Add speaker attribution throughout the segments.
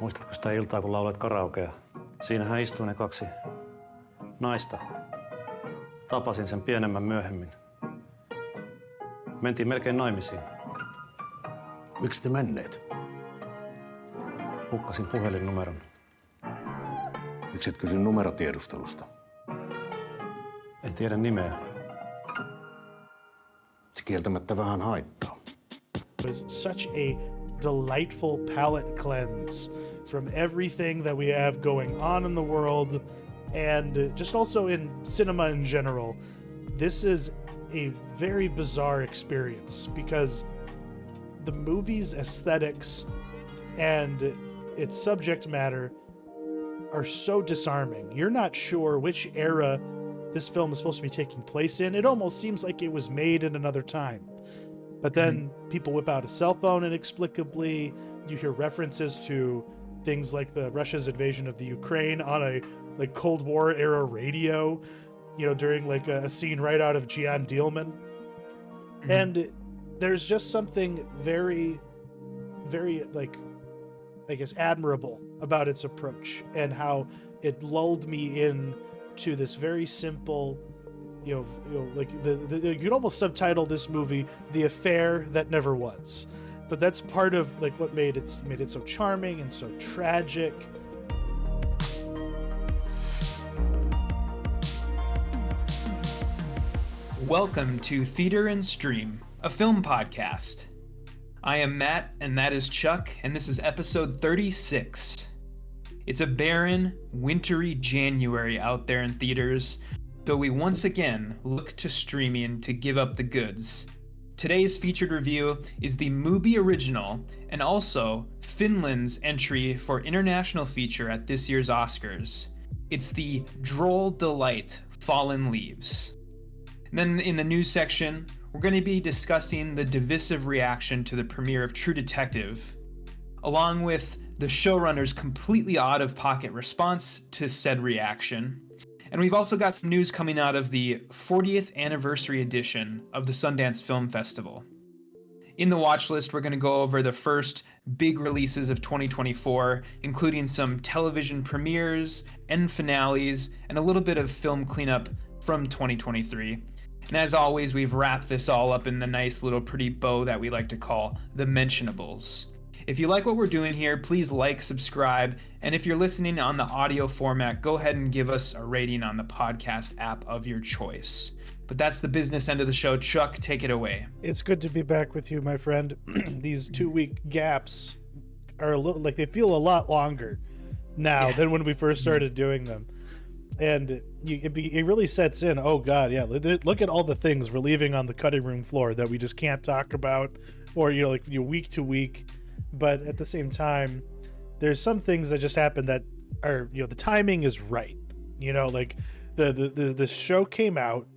Speaker 1: Muistatko sitä iltaa, kun lauloit karaokea? Siinähän istui ne kaksi naista. Tapasin sen pienemmän myöhemmin. Mentiin melkein naimisiin.
Speaker 2: Miksi te menneet?
Speaker 1: Hukkasin puhelinnumeron.
Speaker 2: Miksi et kysy numerotiedustelusta?
Speaker 1: En tiedä nimeä.
Speaker 2: Se kieltämättä vähän haittaa.
Speaker 3: It was such a delightful palate cleanse from everything that we have going on in the world and just also in cinema in general. This is a very bizarre experience because the movie's aesthetics and its subject matter are so disarming. You're not sure which era this film is supposed to be taking place in. It almost seems like it was made in another time. But then people whip out a cell phone inexplicably. You hear references to things like the Russia's invasion of the Ukraine on a like Cold War era radio, you know, during like a scene right out of Gian Dielman. And there's just something very, very like, I guess, admirable about its approach and how it lulled me in to this very simple, you know, like you could almost subtitle this movie "The Affair That Never Was," but that's part of like what made it so charming and so tragic.
Speaker 4: Welcome to Theater and Stream, a film podcast. I am Matt, and that is Chuck, and this is episode 36. It's a barren, wintry January out there in theaters, so we once again look to streaming to give up the goods. Today's featured review is the Mubi original, and also Finland's entry for international feature at this year's Oscars. It's the droll delight Fallen Leaves. And then in the news section, we're going to be discussing the divisive reaction to the premiere of True Detective, along with the showrunner's completely out-of-pocket response to said reaction. And we've also got some news coming out of the 40th anniversary edition of the Sundance Film Festival. In the watch list, we're going to go over the first big releases of 2024, including some television premieres and finales, and a little bit of film cleanup from 2023. And as always, we've wrapped this all up in the nice little pretty bow that we like to call the Mentionables. If you like what we're doing here, please like, subscribe, and if you're listening on the audio format, go ahead and give us a rating on the podcast app of your choice. But that's the business end of the show. Chuck, take it away.
Speaker 3: It's good to be back with you, my friend. These 2-week gaps are a little like they feel a lot longer now than when we first started doing them. And it really sets in. Oh God, yeah. Look at all the things we're leaving on the cutting room floor that we just can't talk about, or week to week. But at the same time, there's some things that just happen that are the timing is right. Like the show came out,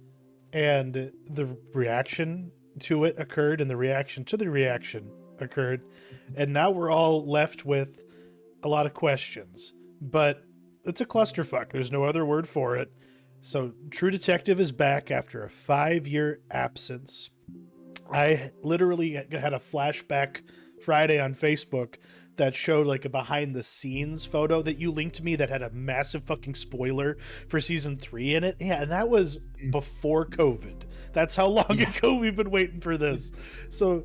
Speaker 3: and the reaction to it occurred, and the reaction to the reaction occurred, and now we're all left with a lot of questions. But it's a clusterfuck. There's no other word for it. So True Detective is back after a 5-year absence. I literally had a flashback Friday on Facebook that showed like a behind the scenes photo that you linked to me that had a massive fucking spoiler for season 3 in it. Yeah, and that was before COVID. That's how long ago we've been waiting for this. So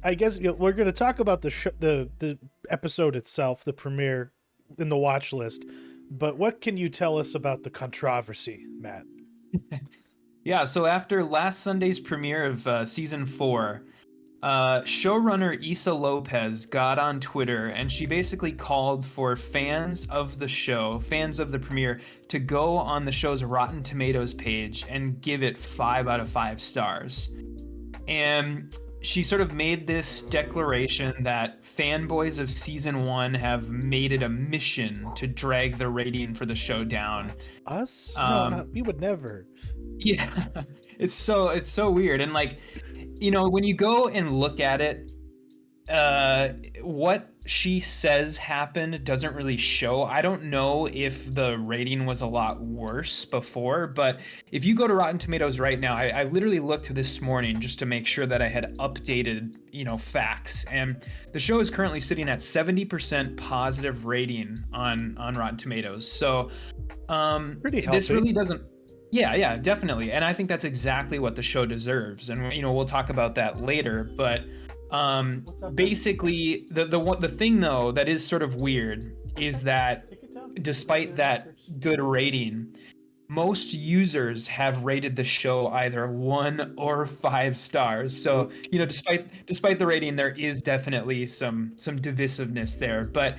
Speaker 3: I guess we're going to talk about the episode itself, the premiere in the watch list. But what can you tell us about the controversy, Matt?
Speaker 4: Yeah, so after last Sunday's premiere of season 4, showrunner Issa Lopez got on Twitter, and she basically called for fans of the show, fans of the premiere, to go on the show's Rotten Tomatoes page and give it 5 out of 5 stars. And she sort of made this declaration that fanboys of season 1 have made it a mission to drag the rating for the show down.
Speaker 3: Us? No, we would never.
Speaker 4: Yeah, it's so weird. And like, when you go and look at it, what she says happened doesn't really show. I don't know if the rating was a lot worse before, but if you go to Rotten Tomatoes right now, I literally looked this morning just to make sure that I had updated, facts. And the show is currently sitting at 70% positive rating on Rotten Tomatoes. So
Speaker 3: Pretty healthy.
Speaker 4: this really doesn't. Yeah, definitely. And I think that's exactly what the show deserves. And, we'll talk about that later. But basically, the thing, though, that is sort of weird is that despite that good rating, most users have rated the show either 1 or 5 stars. So, despite the rating, there is definitely some divisiveness there. But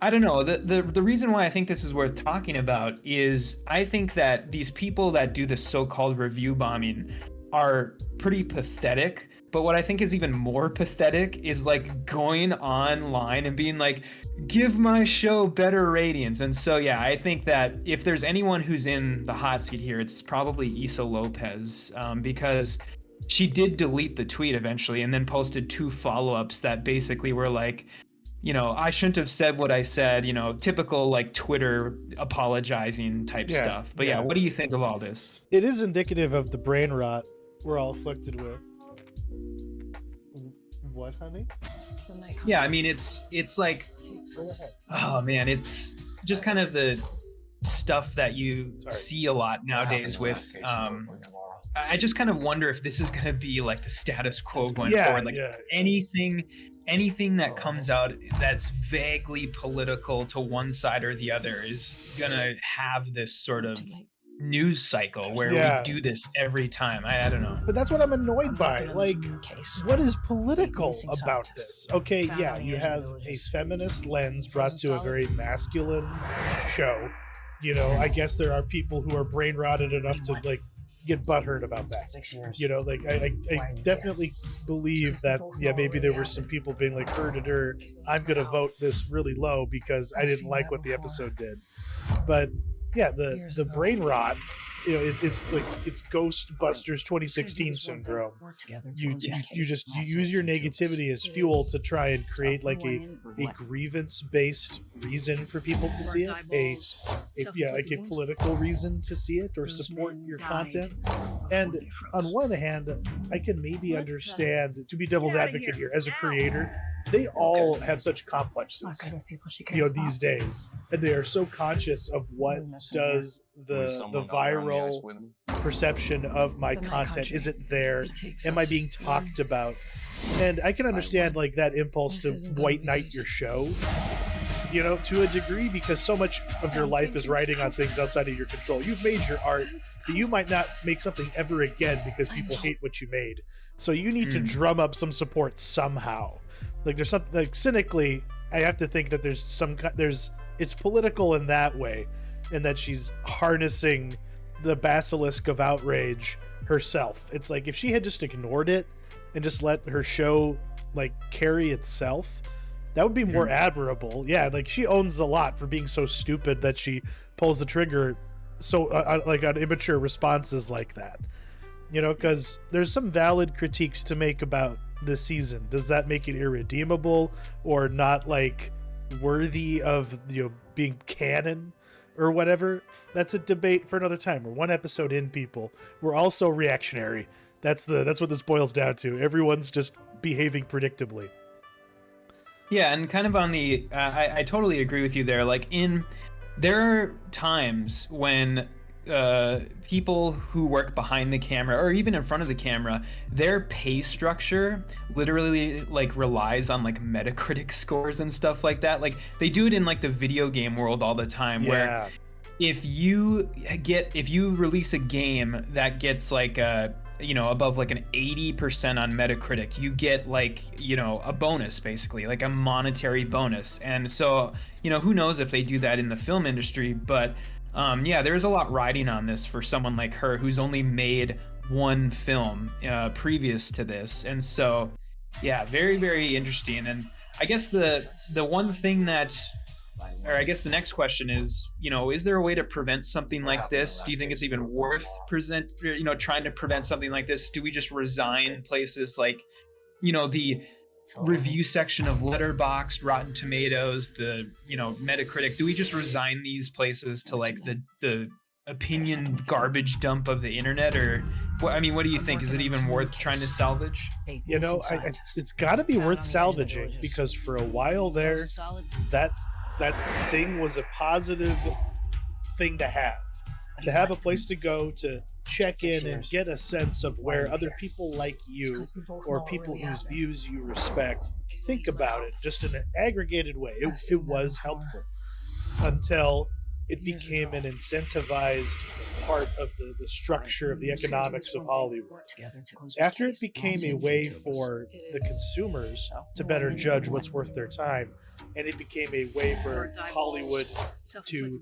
Speaker 4: I don't know. The reason why I think this is worth talking about is I think that these people that do this so-called review bombing are pretty pathetic. But what I think is even more pathetic is like going online and being like, give my show better ratings. And so, yeah, I think that if there's anyone who's in the hot seat here, it's probably Issa Lopez, because she did delete the tweet eventually and then posted 2 follow-ups that basically were like, I shouldn't have said what I said, typical like Twitter apologizing type stuff. But yeah, what do you think of all this?
Speaker 3: It is indicative of the brain rot we're all afflicted with. What, honey?
Speaker 4: Yeah, I mean, it's like, oh man, it's just kind of the stuff that you see a lot nowadays with, I just kind of wonder if this is going to be like the status quo going forward. Like anything that comes out that's vaguely political to one side or the other is going to have this sort of news cycle where we do this every time. I don't know.
Speaker 3: But that's what I'm annoyed by. Like, what is political about this? Okay, yeah, you have a feminist lens brought to a very masculine show. I guess there are people who are brain rotted enough to like get butthurt about that. Like I definitely believe that maybe there were some people being like, I'm gonna vote this really low because I didn't like what the episode did. But yeah, the brain rot, it's like it's Ghostbusters 2016 syndrome. You use your negativity as fuel to try and create like a grievance based reason for people to see it, like a political reason to see it or support your content. And on one hand, I can maybe understand, to be devil's advocate here, as a creator, they all have such complexes, these days, and they are so conscious of what does the viral perception of my content. Is it there? Am I being talked about? And I can understand like that impulse to white knight your show, to a degree, because so much of your life is riding on things outside of your control. You've made your art, but you might not make something ever again because people hate what you made. So you need to drum up some support somehow. Like there's something like cynically, I have to think that it's political in that way, and that she's harnessing the basilisk of outrage herself. It's like if she had just ignored it and just let her show like carry itself, that would be more admirable. Yeah, like she owns a lot for being so stupid that she pulls the trigger so like on immature responses like that. Because there's some valid critiques to make about this season. Does that make it irredeemable or not like worthy of being canon or whatever? That's a debate for another time. We're one episode in, people. We're also reactionary. That's what this boils down to. Everyone's just behaving predictably.
Speaker 4: Yeah, and kind of on the I totally agree with you there. Like there are times when people who work behind the camera or even in front of the camera, their pay structure literally like relies on like Metacritic scores and stuff like that. Like they do it in like the video game world all the time, where if you release a game that gets like above like an 80% on Metacritic, you get like, a bonus, basically like a monetary bonus. And so, who knows if they do that in the film industry, but there's a lot riding on this for someone like her who's only made one film previous to this. And so, yeah, very, very interesting. And I guess the one thing that, or I guess the next question is, is there a way to prevent something like this? Do you think it's even worth trying to prevent something like this? Do we just resign places like, the review section of Letterboxd, Rotten Tomatoes, the Metacritic? Do we just resign these places to like the opinion garbage dump of the internet, or what? I mean, what do you think? Is it even worth trying to salvage?
Speaker 3: It's got to be worth salvaging, because for a while there, that thing was a positive thing to have a place to go to check in and get a sense of where other people like you or people whose views you respect think about it, just in an aggregated way. It was helpful until it became an incentivized part of the structure of the economics of Hollywood. After it became a way for the consumers to better judge what's worth their time, and it became a way for Hollywood to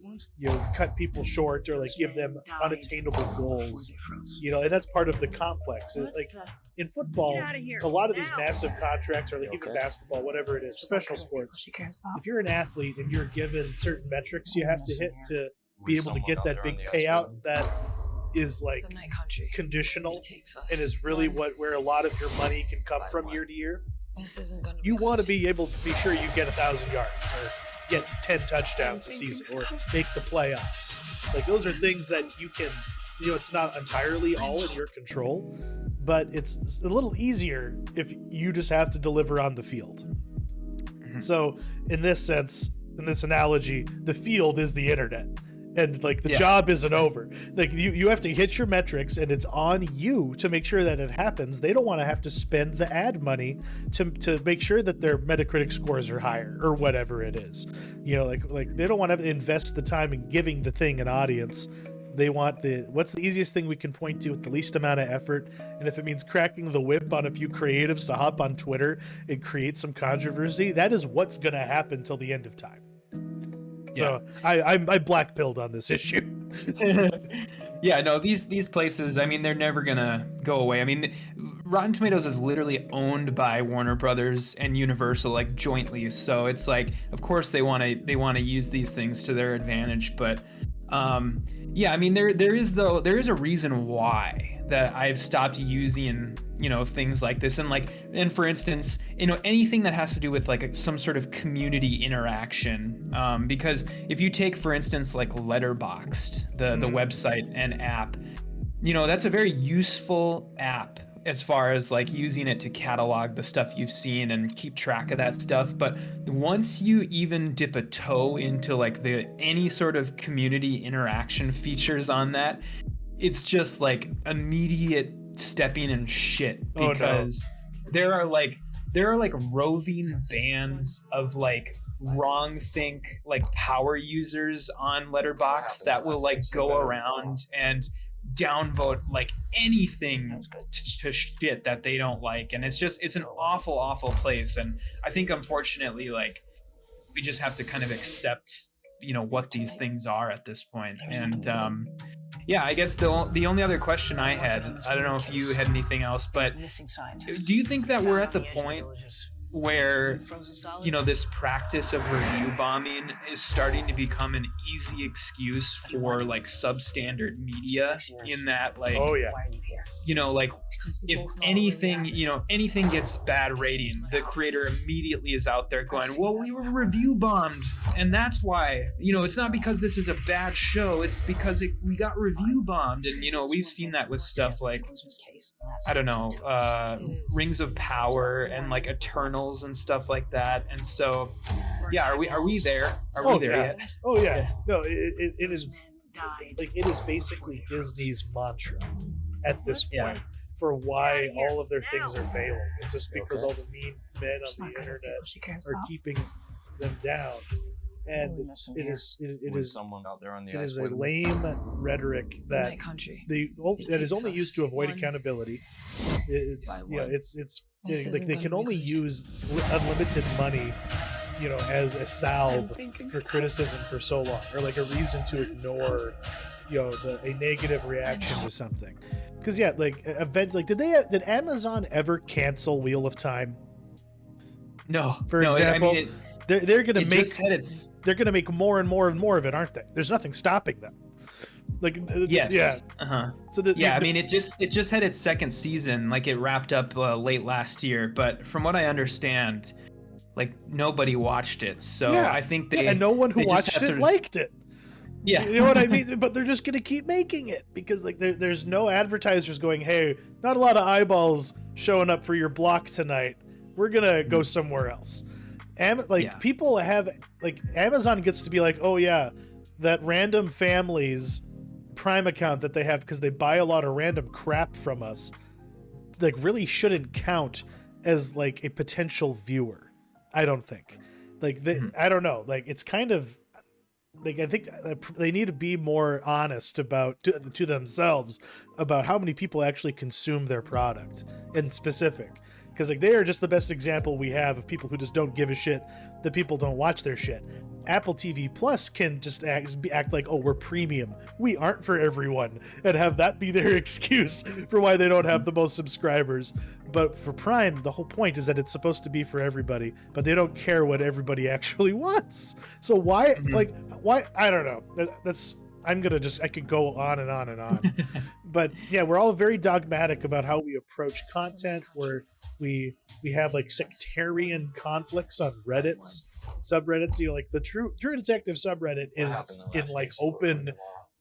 Speaker 3: cut people short or like give them unattainable goals, and that's part of the complex. Like in football, a lot of these massive contracts, or like even basketball, whatever it is, professional sports, if you're an athlete and you're given certain metrics you have to hit to be able to get that big payout that is like conditional and is really where a lot of your money can come from year to year, you want to be able to be sure you get 1,000 yards or get 10 touchdowns a season or make the playoffs. Like those are things that you can, it's not entirely all in your control, but it's a little easier if you just have to deliver on the field. So in this sense, in this analogy, the field is the internet. And like the job isn't over. Like you have to hit your metrics, and it's on you to make sure that it happens. They don't want to have to spend the ad money to make sure that their Metacritic scores are higher or whatever it is. Like they don't want to invest the time in giving the thing an audience. They want what's the easiest thing we can point to with the least amount of effort, and if it means cracking the whip on a few creatives to hop on Twitter and create some controversy, that is what's going to happen till the end of time. So I black-pilled on this issue.
Speaker 4: Yeah, no, these places, I mean, they're never gonna go away. I mean, Rotten Tomatoes is literally owned by Warner Brothers and Universal, like jointly. So it's like, of course they want to use these things to their advantage. But yeah, I mean, there is a reason why that I've stopped using things like this, and for instance, anything that has to do with like some sort of community interaction, because if you take, for instance, like Letterboxd, the website and app, that's a very useful app as far as like using it to catalog the stuff you've seen and keep track of that stuff. But once you even dip a toe into like any sort of community interaction features on that, it's just like immediate stepping in shit, because there are like roving bands of like wrong think like power users on Letterboxd that will like go around and downvote like anything to shit that they don't like, and it's an awful place. And I think unfortunately like we just have to kind of accept what these things are at this point. And yeah, I guess the only other question I had, I don't know if you had anything else, but do you think that we're at the point where this practice of review bombing is starting to become an easy excuse for like substandard media, in that like like if anything gets bad rating, the creator immediately is out there going, well, we were review bombed, and that's why, it's not because this is a bad show, it's because we got review bombed. And we've seen that with stuff like, I don't know, Rings of Power and like Eternals and stuff like that. And so yeah, are we there? Are we there yet?
Speaker 3: Oh yeah. No, it is like, it is basically Disney's mantra at this point for why all of their things are failing. It's just because all the mean men on the internet are keeping them down. And it is
Speaker 5: someone out there on the
Speaker 3: it
Speaker 5: ice
Speaker 3: is a
Speaker 5: with
Speaker 3: lame rhetoric that that is only used to avoid accountability. It's like they can only use unlimited money, as a salve for criticism for so long, or like a reason to ignore, a negative reaction to something. Because like events, like did Amazon ever cancel Wheel of Time?
Speaker 4: No.
Speaker 3: For example, I mean, they're gonna make
Speaker 4: they're
Speaker 3: gonna make more and more and more of it, aren't they? There's nothing stopping them. Like,
Speaker 4: Yes.
Speaker 3: yeah. So
Speaker 4: I mean, it just had its second season. Like, it wrapped up late last year. But from what I understand, like, nobody watched it. So I think
Speaker 3: and no one who watched it liked it.
Speaker 4: Yeah.
Speaker 3: You know what I mean? But they're just gonna keep making it because like there's no advertisers going, hey, not a lot of eyeballs showing up for your block tonight. We're gonna go somewhere else. People have like Amazon gets to be like, oh yeah, that random family's Prime account that they have because they buy a lot of random crap from us, like really shouldn't count as like a potential viewer. I don't think. Like I don't know. Like it's kind of. Like I think they need to be more honest about to themselves about how many people actually consume their product in specific, because like they are just the best example we have of people who just don't give a shit that people don't watch their shit. Apple TV Plus can just act like, oh, we're premium, we aren't for everyone, and have that be their excuse for why they don't have the most subscribers. But for Prime, the whole point is that it's supposed to be for everybody, but they don't care what everybody actually wants. So why, why? I don't know. I could go on and on and on. But yeah, we're all very dogmatic about how we approach content, where we have like sectarian conflicts on subreddits. You know, like the True Detective subreddit is in like open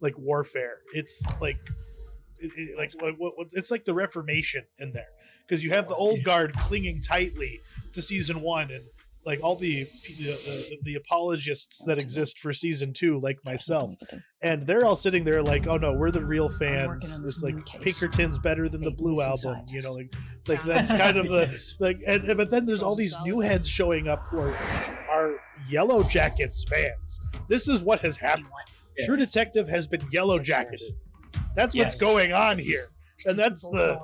Speaker 3: like warfare. It's like it's like the Reformation in there, because you have the old guard clinging tightly to season 1, and like all the apologists that exist for season 2, like myself, and they're all sitting there like, oh no, we're the real fans. It's like Pinkerton's better than the Blue Album, you know, like that's kind of the like. And but then there's all these new heads showing up who are Yellow Jackets fans. This is what has happened. True Detective has been yellow jacketed. That's what's going on here. And that's the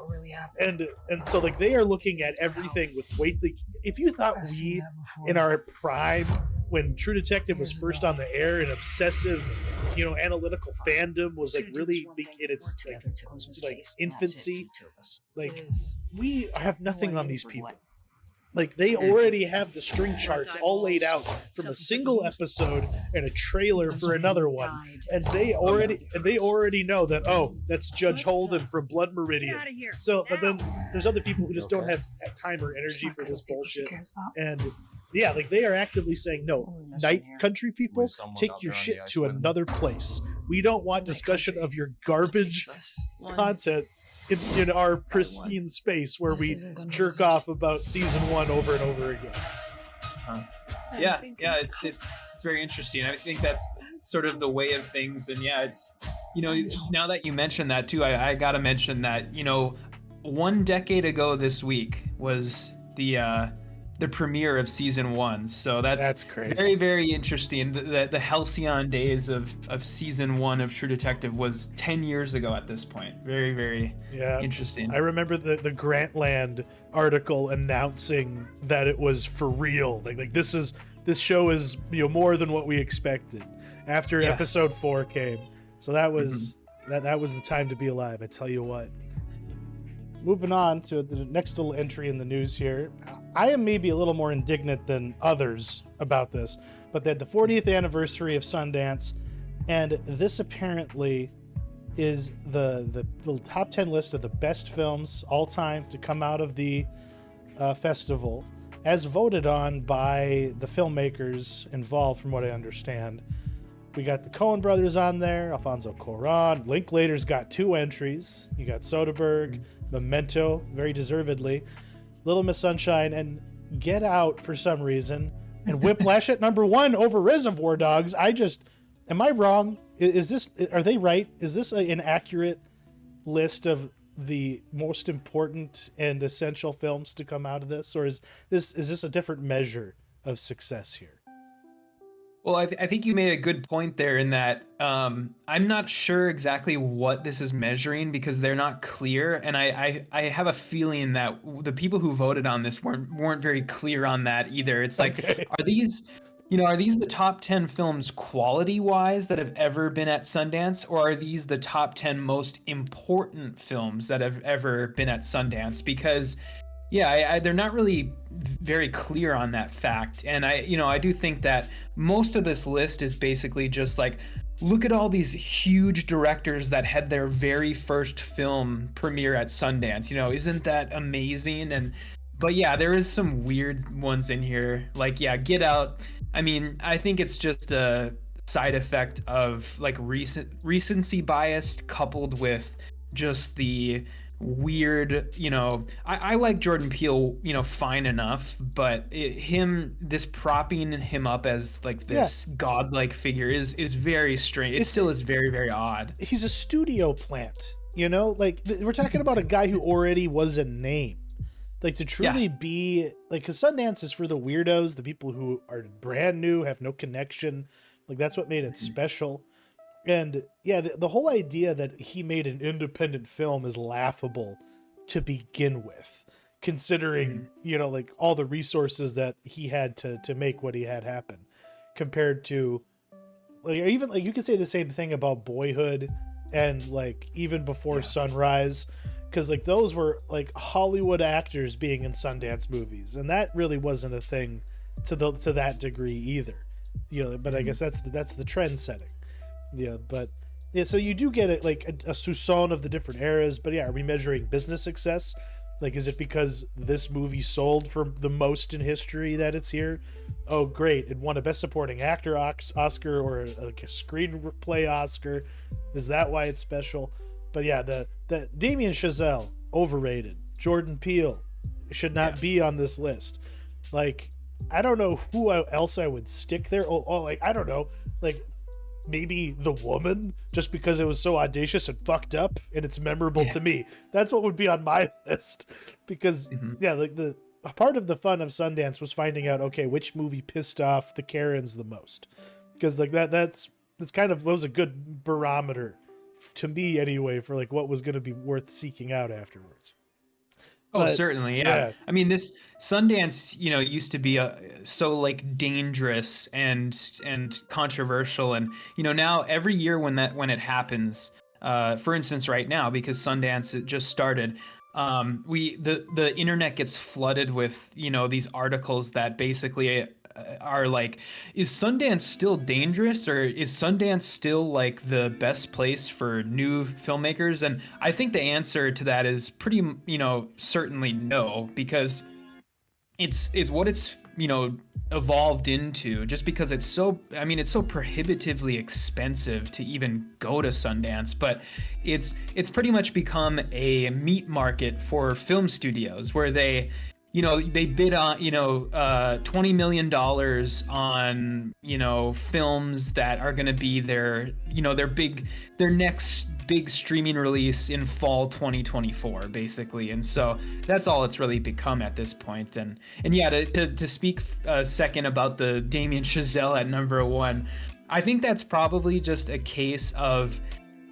Speaker 3: and so like they are looking at everything with weight. Like, if you thought we in our prime, when True Detective was first on the air, an obsessive, you know, analytical fandom was like really in its like infancy, like we have nothing on these people. Like they already have the string charts all laid out from a single episode and a trailer for another one, and they already know that, oh, that's Judge Holden from Blood Meridian. So, but then there's other people who just don't have time or energy for this bullshit, and yeah, like they are actively saying, no, night country people, take your shit to another place. We don't want discussion of your garbage content in our pristine space where we jerk off about season 1 over and over again.
Speaker 4: Yeah, it's very interesting. I think that's sort of the way of things, and yeah, it's, you know, now that you mentioned that too, I gotta mention that, you know, 1 decade ago this week was the premiere of season 1, so that's crazy. Very, very interesting. The halcyon days of season 1 of True Detective was 10 years ago at this point. Very, very interesting.
Speaker 3: I remember the Grantland article announcing that it was for real. Like this show is, you know, more than what we expected after episode 4 came. So that was that was the time to be alive, I tell you what. Moving on to the next little entry in the news here. I am maybe a little more indignant than others about this, but they had the 40th anniversary of Sundance, and this apparently is the top 10 list of the best films all time to come out of the festival, as voted on by the filmmakers involved, from what I understand. We got the Coen brothers on there, Alfonso Cuarón. Linklater's got 2 entries. You got Soderbergh, Memento, very deservedly, Little Miss Sunshine, and Get Out for some reason, and Whiplash at number 1 over Reservoir Dogs. Am I wrong? Are they right? Is this an accurate list of the most important and essential films to come out of this, or is this a different measure of success here?
Speaker 4: Well, I think you made a good point there in that I'm not sure exactly what this is measuring, because they're not clear, and I have a feeling that the people who voted on this weren't very clear on that either. It's like, are these the top 10 films quality-wise that have ever been at Sundance, or are these the top 10 most important films that have ever been at Sundance? Because they're not really very clear on that fact. And I do think that most of this list is basically just like, look at all these huge directors that had their very first film premiere at Sundance. You know, isn't that amazing? But yeah, there is some weird ones in here. Like, yeah, Get Out. I mean, I think it's just a side effect of like recency bias coupled with just the weird, you know, I like Jordan Peele, you know, fine enough, but this propping him up as like this godlike figure is very strange. It still is very, very odd.
Speaker 3: He's a studio plant, you know, like we're talking about a guy who already was a name. Like to truly be like, because Sundance is for the weirdos, the people who are brand new, have no connection. Like that's what made it special. And yeah, the whole idea that he made an independent film is laughable to begin with, considering, you know, like all the resources that he had to make what he had happen, compared to like, even like you could say the same thing about Boyhood and like even Before Sunrise, because like those were like Hollywood actors being in Sundance movies, and that really wasn't a thing to that degree either, you know. But I guess that's the trend setting. Yeah, but yeah, so you do get it like a soupçon of the different eras. But yeah, are we measuring business success? Like, is it because this movie sold for the most in history that it's here? Oh, great, it won a Best Supporting Actor Oscar or like a Screenplay Oscar. Is that why it's special? But yeah, the Damien Chazelle, overrated. Jordan Peele should not be on this list. Like, I don't know who else I would stick there. Oh, like I don't know, like. Maybe The Woman, just because it was so audacious and fucked up and it's memorable to me. That's what would be on my list, because like the part of the fun of Sundance was finding out, okay, which movie pissed off the Karens the most, because like that's kind of was a good barometer to me anyway for like what was going to be worth seeking out afterwards.
Speaker 4: Oh, certainly, yeah. I mean, this Sundance, you know, used to be so like dangerous and controversial, and you know, now every year when it happens, for instance, right now because Sundance it just started, the internet gets flooded with, you know, these articles that basically are like, is Sundance still dangerous, or is Sundance still like the best place for new filmmakers? And I think the answer to that is pretty, you know, certainly no, because it's what it's, you know, evolved into, just because it's so, I mean, it's so prohibitively expensive to even go to Sundance, but it's pretty much become a meat market for film studios where they, you know, they bid on, you know, $20 million on, you know, films that are going to be their, you know, their next big streaming release in fall 2024, basically. And so that's all it's really become at this point. And yeah, to speak a second about the Damien Chazelle at number 1, I think that's probably just a case of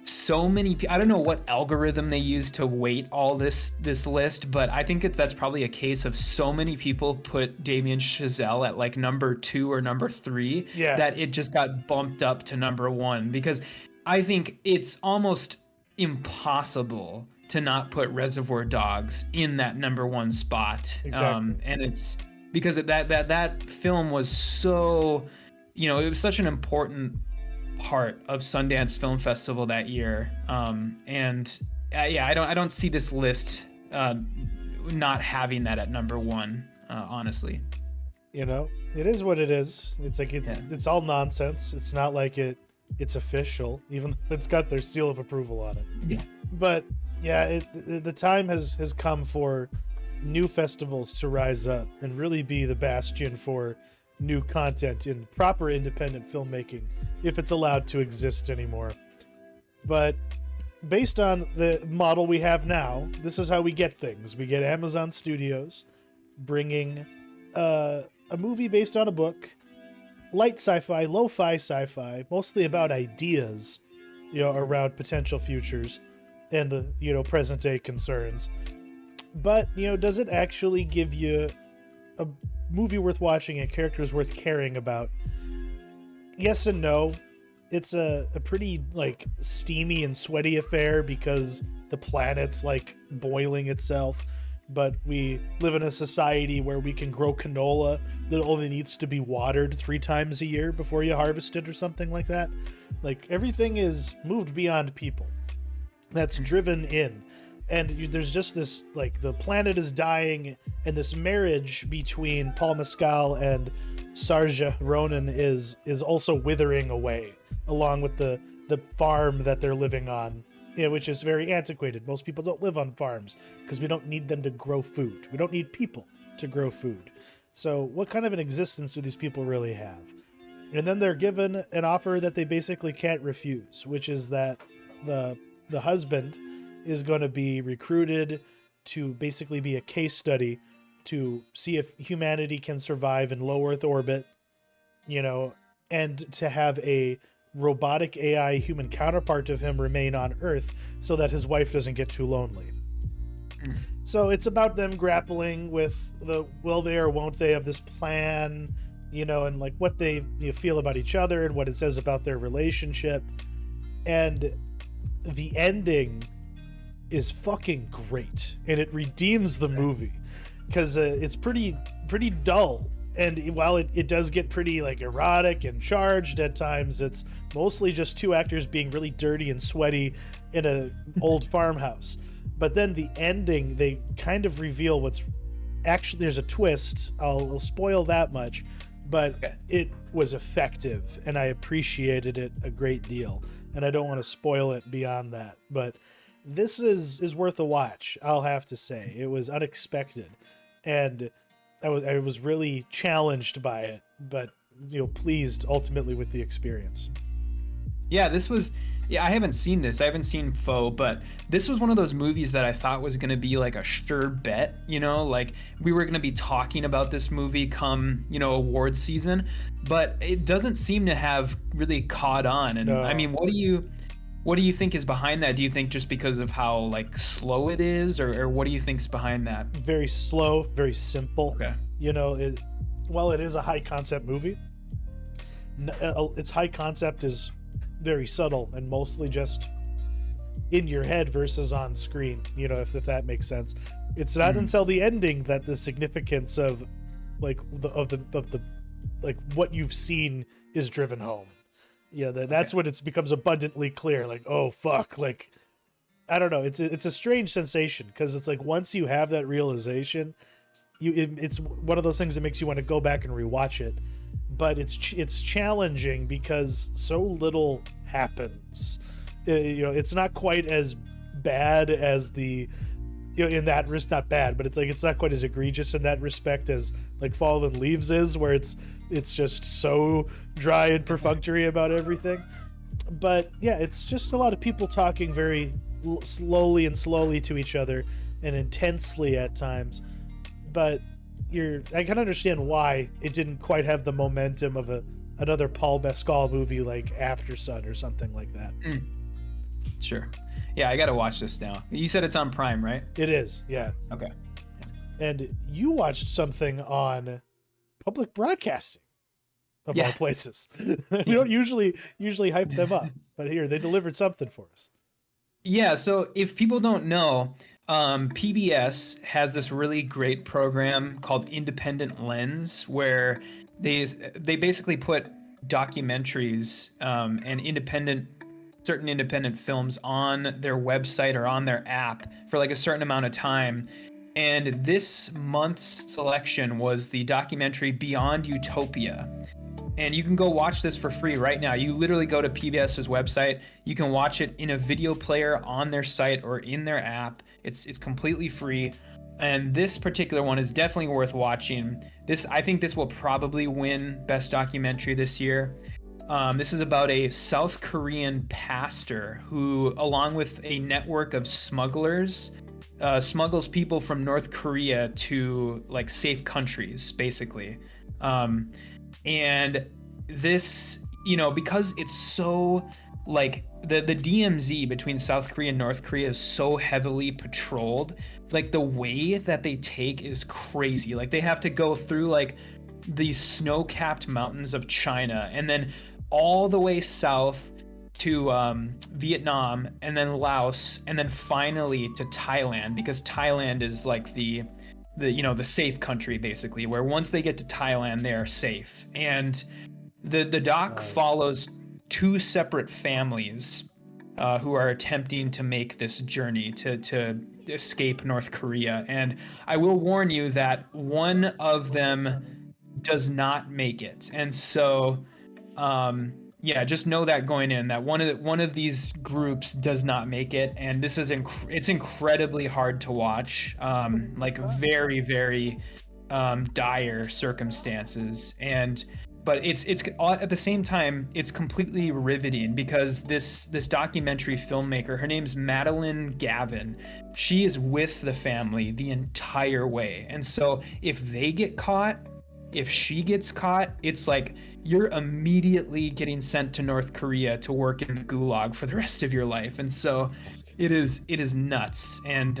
Speaker 4: so many, I don't know what algorithm they use to weight all this list, but I think that's probably a case of so many people put Damien Chazelle at like number 2 or number 3 that it just got bumped up to number 1, because I think it's almost impossible to not put Reservoir Dogs in that number 1 spot.
Speaker 3: Exactly.
Speaker 4: And it's because that film was so, you know, it was such an important part of Sundance Film Festival that year, I don't see this list not having that at number 1, honestly.
Speaker 3: You know, it is what it is. It's like it's all nonsense. It's not like it's official, even though it's got their seal of approval on it. But yeah, the time has come for new festivals to rise up and really be the bastion for new content in proper independent filmmaking, if it's allowed to exist anymore. But based on the model we have now, this is how we get things. We get Amazon Studios bringing a movie based on a book, light sci-fi, lo-fi sci-fi, mostly about ideas, you know, around potential futures and the, you know, present day concerns. But, you know, does it actually give you a movie worth watching and characters worth caring about? Yes and no. It's a pretty like steamy and sweaty affair because the planet's like boiling itself. but we live in a society where we can grow canola that only needs to be watered 3 times a year before you harvest it or something like that. Like, everything is moved beyond people. That's driven in. And there's just this, like, the planet is dying, and this marriage between Paul Mescal and Saoirse Ronan is also withering away, along with the farm that they're living on, which is very antiquated. Most people don't live on farms because we don't need them to grow food. We don't need people to grow food. So what kind of an existence do these people really have? And then they're given an offer that they basically can't refuse, which is that the husband is going to be recruited to basically be a case study to see if humanity can survive in low Earth orbit, and to have a robotic AI human counterpart of him remain on Earth so that his wife doesn't get too lonely. So it's about them grappling with the will they or won't they of this plan, and like what they feel about each other and what it says about their relationship. And the ending is fucking great, and it redeems the movie because it's pretty dull. And while it does get pretty like erotic and charged at times, it's mostly just 2 actors being really dirty and sweaty in a old farmhouse. But then the ending, they kind of reveal what's actually, there's a twist. I'll spoil that much, but it was effective and I appreciated it a great deal. And I don't want to spoil it beyond that, but this is worth a watch. I'll have to say it was unexpected, and I was really challenged by it, but pleased ultimately with the experience.
Speaker 4: Yeah, I haven't seen this. I haven't seen Foe, but this was one of those movies that I thought was going to be like a sure bet, like we were going to be talking about this movie come, awards season, but it doesn't seem to have really caught on. And no. I mean, what do you think is behind that? Do you think just because of how like slow it is, or what do you think's behind that? Very
Speaker 3: slow, very simple.
Speaker 4: Okay.
Speaker 3: While it is a high concept movie, its high concept is very subtle and mostly just in your head versus on screen, if that makes sense. It's not until the ending that the significance of like the like what you've seen is driven home. That's when it becomes abundantly clear, like, oh fuck, like, I don't know, it's a strange sensation because it's like once you have that realization, it's one of those things that makes you want to go back and rewatch it. But it's challenging because so little happens. It's not quite as bad as the, in that risk, not bad, but it's not quite as egregious in that respect as like Fallen Leaves is, where it's just so dry and perfunctory about everything. But yeah, it's just a lot of people talking very slowly to each other and intensely at times. But I can understand why it didn't quite have the momentum of another Paul Mescal movie like After Sun or something like that.
Speaker 4: Sure. Yeah, I gotta watch this now. You said it's on Prime, right?
Speaker 3: It is, yeah.
Speaker 4: Okay.
Speaker 3: And you watched something on public broadcasting, of all places. We don't usually hype them up, but here, they delivered something for us.
Speaker 4: Yeah, so if people don't know, PBS has this really great program called Independent Lens, where they basically put documentaries and certain independent films on their website or on their app for like a certain amount of time. And this month's selection was the documentary Beyond Utopia. And you can go watch this for free right now. You literally go to PBS's website. You can watch it in a video player on their site or in their app. It's completely free. And this particular one is definitely worth watching. I think this will probably win Best Documentary this year. This is about a South Korean pastor who, along with a network of smugglers, smuggles people from North Korea to like safe countries, basically. And this, because it's so like the DMZ between South Korea and North Korea is so heavily patrolled, like the way that they take is crazy. Like they have to go through like the snow-capped mountains of China and then all the way south Vietnam, and then Laos, and then finally to Thailand, because Thailand is like the safe country, basically, where once they get to Thailand, they are safe. And the doc follows two separate families who are attempting to make this journey to escape North Korea. And I will warn you that one of them does not make it. And so yeah, just know that going in, that one of these groups does not make it, and this is it's incredibly hard to watch, like very, very dire circumstances. But it's at the same time, it's completely riveting, because this documentary filmmaker, her name's Madeline Gavin, she is with the family the entire way. And so if they get caught, if she gets caught, it's like you're immediately getting sent to North Korea to work in the gulag for the rest of your life. And so it is nuts. And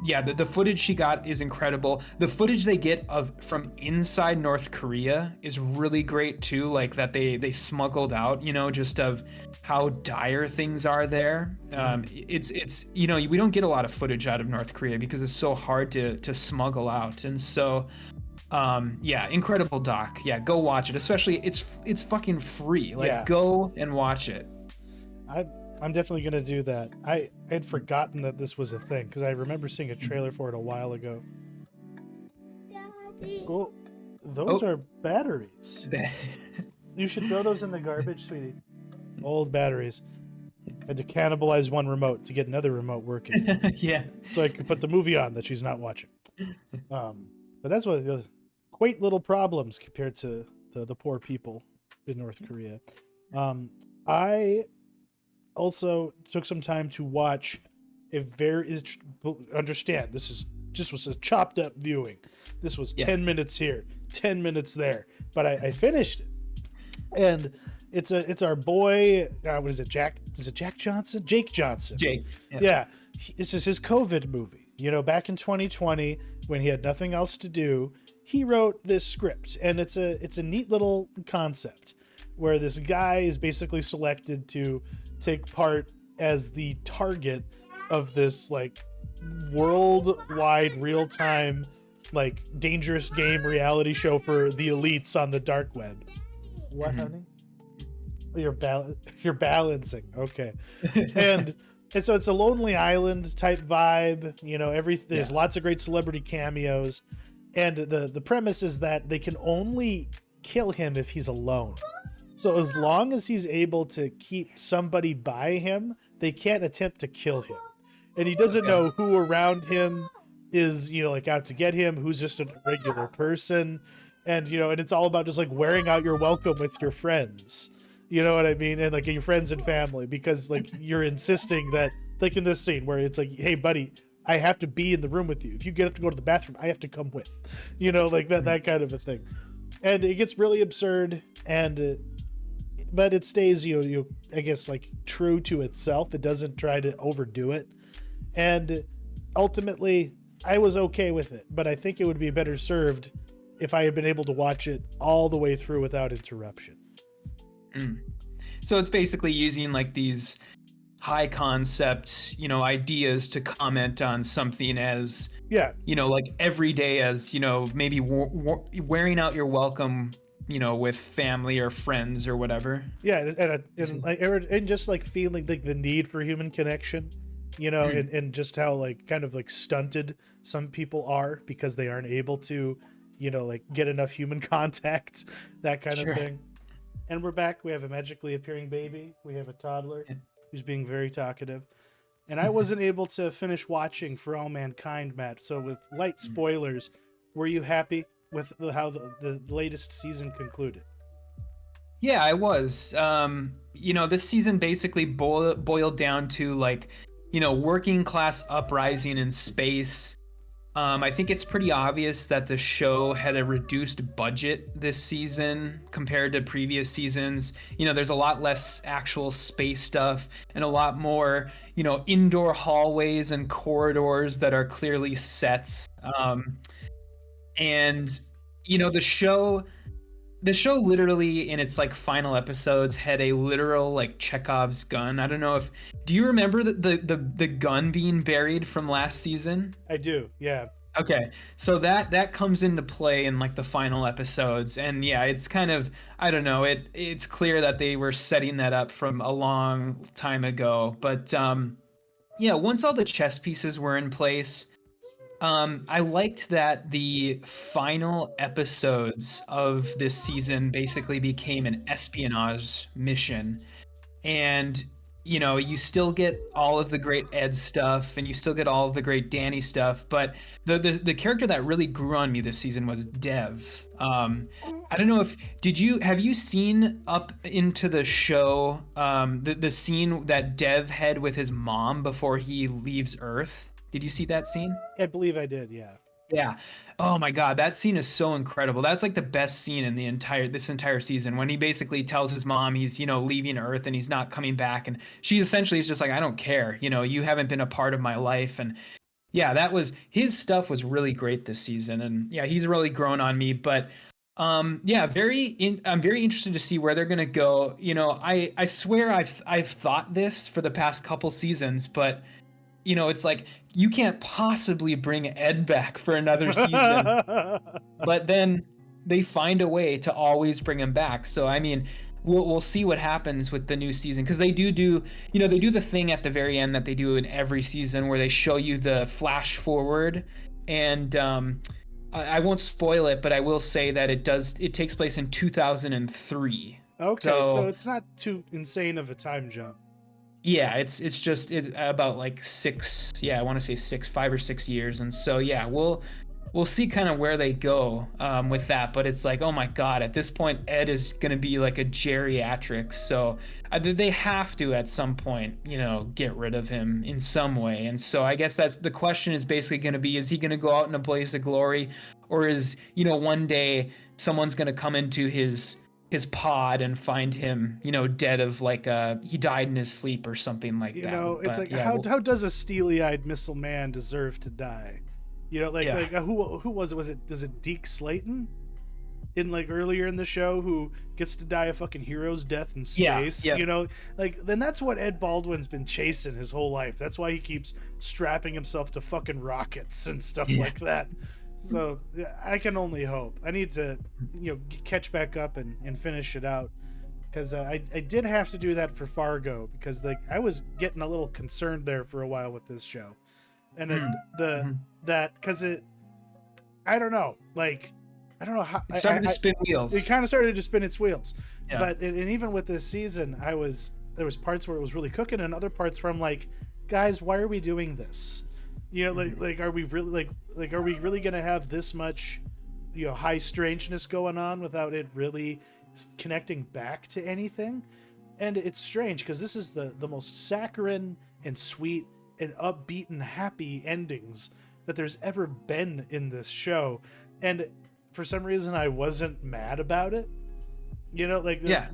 Speaker 4: yeah, the footage she got is incredible. The footage they get from inside North Korea is really great too, like that they smuggled out, just of how dire things are there. It's we don't get a lot of footage out of North Korea because it's so hard to smuggle out. And so yeah, incredible doc. Yeah, go watch it. Especially it's fucking free. Like, yeah. Go and watch it.
Speaker 3: I'm definitely gonna do that. I had forgotten that this was a thing, because I remember seeing a trailer for it a while ago. Well, those are batteries. You should throw those in the garbage, sweetie. Old batteries. Had to cannibalize one remote to get another remote working.
Speaker 4: Yeah.
Speaker 3: So I could put the movie on that she's not watching. But that's what quaint little problems compared to the poor people in North Korea. I also took some time to watch understand, this was a chopped up viewing. This was 10 minutes here, 10 minutes there, but I finished it. And it's our boy, what is it, Jack? Is it Jack Johnson? Jake Johnson.
Speaker 4: Jake.
Speaker 3: Yeah. This is his COVID movie. Back in 2020, when he had nothing else to do, he wrote this script, and it's a neat little concept where this guy is basically selected to take part as the target of this like worldwide real-time like dangerous game reality show for the elites on the dark web. What, honey? You're balancing. Okay. and so it's a Lonely Island type vibe, there's lots of great celebrity cameos, and the premise is that they can only kill him if he's alone. So as long as he's able to keep somebody by him, they can't attempt to kill him. And he doesn't know who around him is, like out to get him, who's just a regular person. And, and it's all about just like wearing out your welcome with your friends. You know what I mean? And like your friends and family, because like you're insisting that, like in this scene where it's like, hey buddy, I have to be in the room with you. If you get up to go to the bathroom, I have to come with, like that kind of a thing. And it gets really absurd, but it stays, I guess, like true to itself. It doesn't try to overdo it. And ultimately, I was okay with it, but I think it would be better served if I had been able to watch it all the way through without interruption.
Speaker 4: So it's basically using like these high concept, ideas to comment on something as, like every day as, maybe wearing out your welcome, with family or friends or whatever. Yeah,
Speaker 3: and just like feeling like the need for human connection, and just how like kind of like stunted some people are because they aren't able to, like get enough human contact, that kind of thing. And we're back. We have a magically appearing baby. We have a toddler who's being very talkative. And I wasn't able to finish watching For All Mankind, Matt. So with light spoilers, were you happy with how the latest season concluded?
Speaker 4: Yeah, I was. This season basically boiled down to like, working class uprising in space. I think it's pretty obvious that the show had a reduced budget this season compared to previous seasons. There's a lot less actual space stuff and a lot more, indoor hallways and corridors that are clearly sets. And, the show, the show literally in its like final episodes had a literal like Chekhov's gun. I don't know if do you remember the gun being buried from last season?
Speaker 3: I do, yeah.
Speaker 4: Okay, so that comes into play in like the final episodes, and yeah, it's kind of I don't know. It's clear that they were setting that up from a long time ago, but yeah, once all the chess pieces were in place, I liked that the final episodes of this season basically became an espionage mission. And, you know, you still get all of the great Ed stuff and you still get all of the great Danny stuff. But the character that really grew on me this season was Dev. I don't know if, have you seen up into the show, the scene that Dev had with his mom before he leaves Earth? Did you see that scene?
Speaker 3: I believe I did, yeah.
Speaker 4: Yeah. Oh my God, that scene is so incredible. That's like the best scene in this entire season when he basically tells his mom he's, you know, leaving Earth and he's not coming back. And she essentially is just like, I don't care. You know, you haven't been a part of my life. And yeah, his stuff was really great this season. And yeah, he's really grown on me. But yeah, I'm very interested to see where they're gonna go. You know, I swear I've thought this for the past couple seasons, but you know, it's like you can't possibly bring Ed back for another season. But then they find a way to always bring him back. So I mean, we'll see what happens with the new season, because they do you know, they do the thing at the very end that they do in every season where they show you the flash forward, and I won't spoil it, but I will say that it takes place in 2003.
Speaker 3: Okay, so it's not too insane of a time jump.
Speaker 4: Yeah, it's just about like 5 or 6 years, and so yeah, we'll see kind of where they go with that. But it's like, oh my God, at this point, Ed is gonna be like a geriatric, so they have to at some point, you know, get rid of him in some way. And so I guess that's the question is basically gonna be: is he gonna go out in a blaze of glory, or is, you know, one day someone's gonna come into his pod and find him, you know, dead of like he died in his sleep or something like that.
Speaker 3: You know, it's like, yeah, how does a steely-eyed missile man deserve to die? You know, like who was it? Was it Deke Slayton in like earlier in the show who gets to die a fucking hero's death in space?
Speaker 4: Yeah.
Speaker 3: You know, like then that's what Ed Baldwin's been chasing his whole life. That's why he keeps strapping himself to fucking rockets and stuff like that. So I can only hope. I need to, you know, catch back up and finish it out, because I did have to do that for Fargo, because like I was getting a little concerned there for a while with this show, and then I don't know, like I don't know how
Speaker 4: it started to spin wheels.
Speaker 3: It kind of started to spin its wheels,
Speaker 4: yeah.
Speaker 3: But and even with this season, there was parts where it was really cooking, and other parts where I'm like, guys, why are we doing this? You know, like are we really like are we really gonna have this much, you know, high strangeness going on without it really connecting back to anything? And it's strange because this is the most saccharine and sweet and upbeat and happy endings that there's ever been in this show, and for some reason I wasn't mad about it. You know, like
Speaker 4: yeah,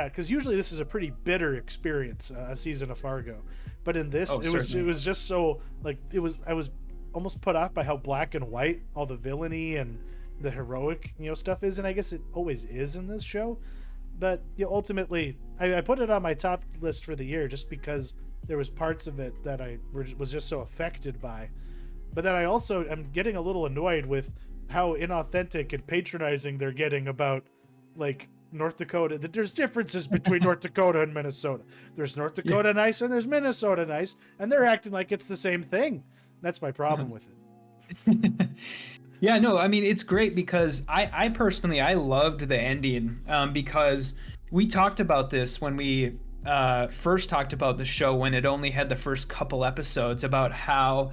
Speaker 3: because usually this is a pretty bitter experience, a season of Fargo. But in this, it was just so like I was almost put off by how black and white all the villainy and the heroic, you know, stuff is, and I guess it always is in this show. But you know, ultimately, I put it on my top list for the year just because there was parts of it that I was just so affected by. But then I also am getting a little annoyed with how inauthentic and patronizing they're getting about like North Dakota. That there's differences between North Dakota and Minnesota. There's North Dakota nice and there's Minnesota nice, and they're acting like it's the same thing. That's my problem with it.
Speaker 4: Yeah, no, I mean, it's great because I personally loved the ending, because we talked about this when we first talked about the show, when it only had the first couple episodes, about how,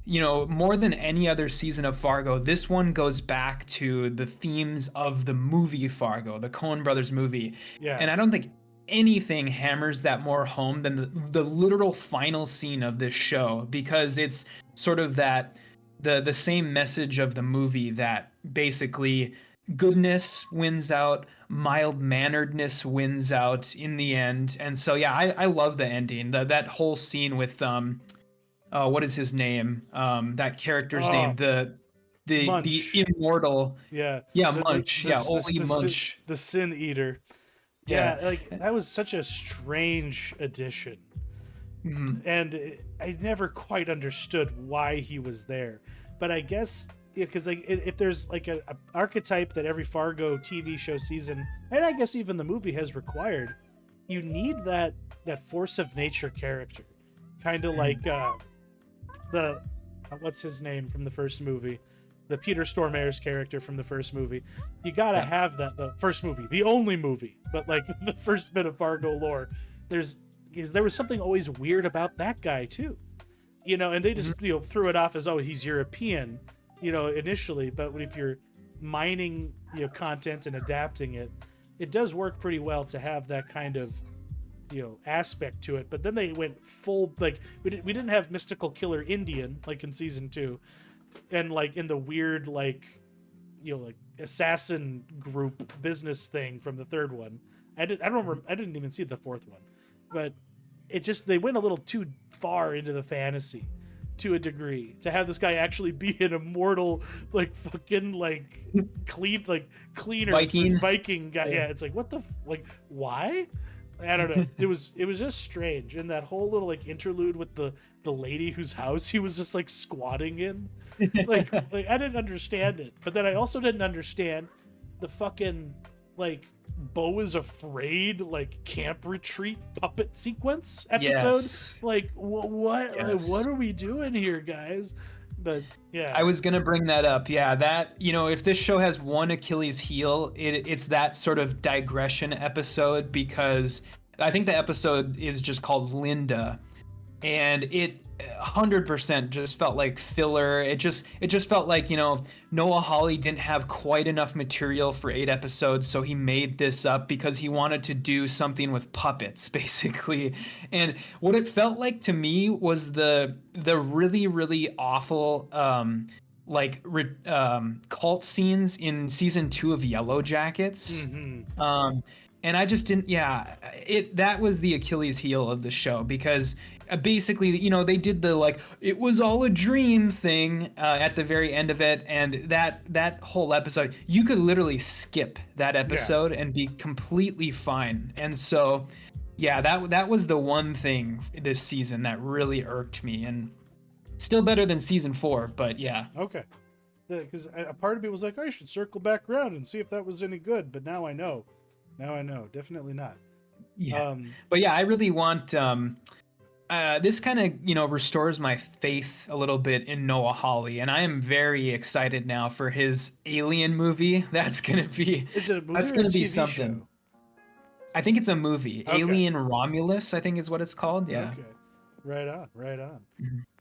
Speaker 4: you know, more than any other season of Fargo, this one goes back to the themes of the movie Fargo, the Coen Brothers movie.
Speaker 3: Yeah.
Speaker 4: And I don't think anything hammers that more home than the literal final scene of this show, because it's sort of that the same message of the movie, that basically goodness wins out, mild-manneredness wins out in the end. And so yeah, I love the ending. That whole scene with what is his name? That character's name. the
Speaker 3: Munch.
Speaker 4: immortal.
Speaker 3: Yeah.
Speaker 4: Yeah,
Speaker 3: The-
Speaker 4: Munch. Yeah, Oli Munch.
Speaker 3: The Sin Eater. Yeah, like that was such a strange addition. And I never quite understood why he was there. But I guess because like if there's like a archetype that every Fargo TV show season, and I guess even the movie has required, you need that force of nature character, kind of like the what's his name from the first movie, the Peter Stormare's character from the first movie. You gotta have that. The first movie, the only movie, but like the first bit of Fargo lore. There was something always weird about that guy too, and they just threw it off as, oh, he's European, initially. But if you're mining content and adapting it, it does work pretty well to have that kind of aspect to it. But then they went full, like we didn't have mystical killer Indian like in season 2, and like in the weird like assassin group business thing from the third one. I didn't even see the fourth one, but they went a little too far into the fantasy to a degree to have this guy actually be an immortal like fucking like cleaner Viking guy. Yeah, it's like, what the like, why? I don't know. It was just strange. And that whole little like interlude with the lady whose house he was just like squatting in, like I didn't understand it. But then I also didn't understand the fucking like Beau is Afraid like camp retreat puppet sequence episode.
Speaker 4: Yes.
Speaker 3: Like what?
Speaker 4: Yes.
Speaker 3: Like, what are we doing here, guys? But yeah,
Speaker 4: I was gonna bring that up. Yeah, that if this show has one Achilles heel, it's that sort of digression episode, because I think the episode is just called Linda, and it 100% just felt like filler. It just felt like Noah Hawley didn't have quite enough material for 8 episodes, so he made this up because he wanted to do something with puppets, basically. And what it felt like to me was the really, really awful cult scenes in season 2 of Yellow Jackets. And I just didn't. Yeah, that was the Achilles heel of the show, because basically, they did the like it was all a dream thing at the very end of it, and that whole episode, you could literally skip that episode and be completely fine. And so, yeah, that was the one thing this season that really irked me, and still better than season 4, but yeah.
Speaker 3: Okay. Because a part of me was like, I should circle back around and see if that was any good, but now I know. Definitely not.
Speaker 4: Yeah. But yeah, I really want this kind of restores my faith a little bit in Noah Hawley, and I am very excited now for his Alien movie. That's gonna be
Speaker 3: Is it a movie?
Speaker 4: That's
Speaker 3: or
Speaker 4: gonna
Speaker 3: a
Speaker 4: be
Speaker 3: TV
Speaker 4: something.
Speaker 3: show?
Speaker 4: I think it's a movie.
Speaker 3: Okay.
Speaker 4: Alien Romulus, I think is what it's called. Yeah.
Speaker 3: Okay. Right on.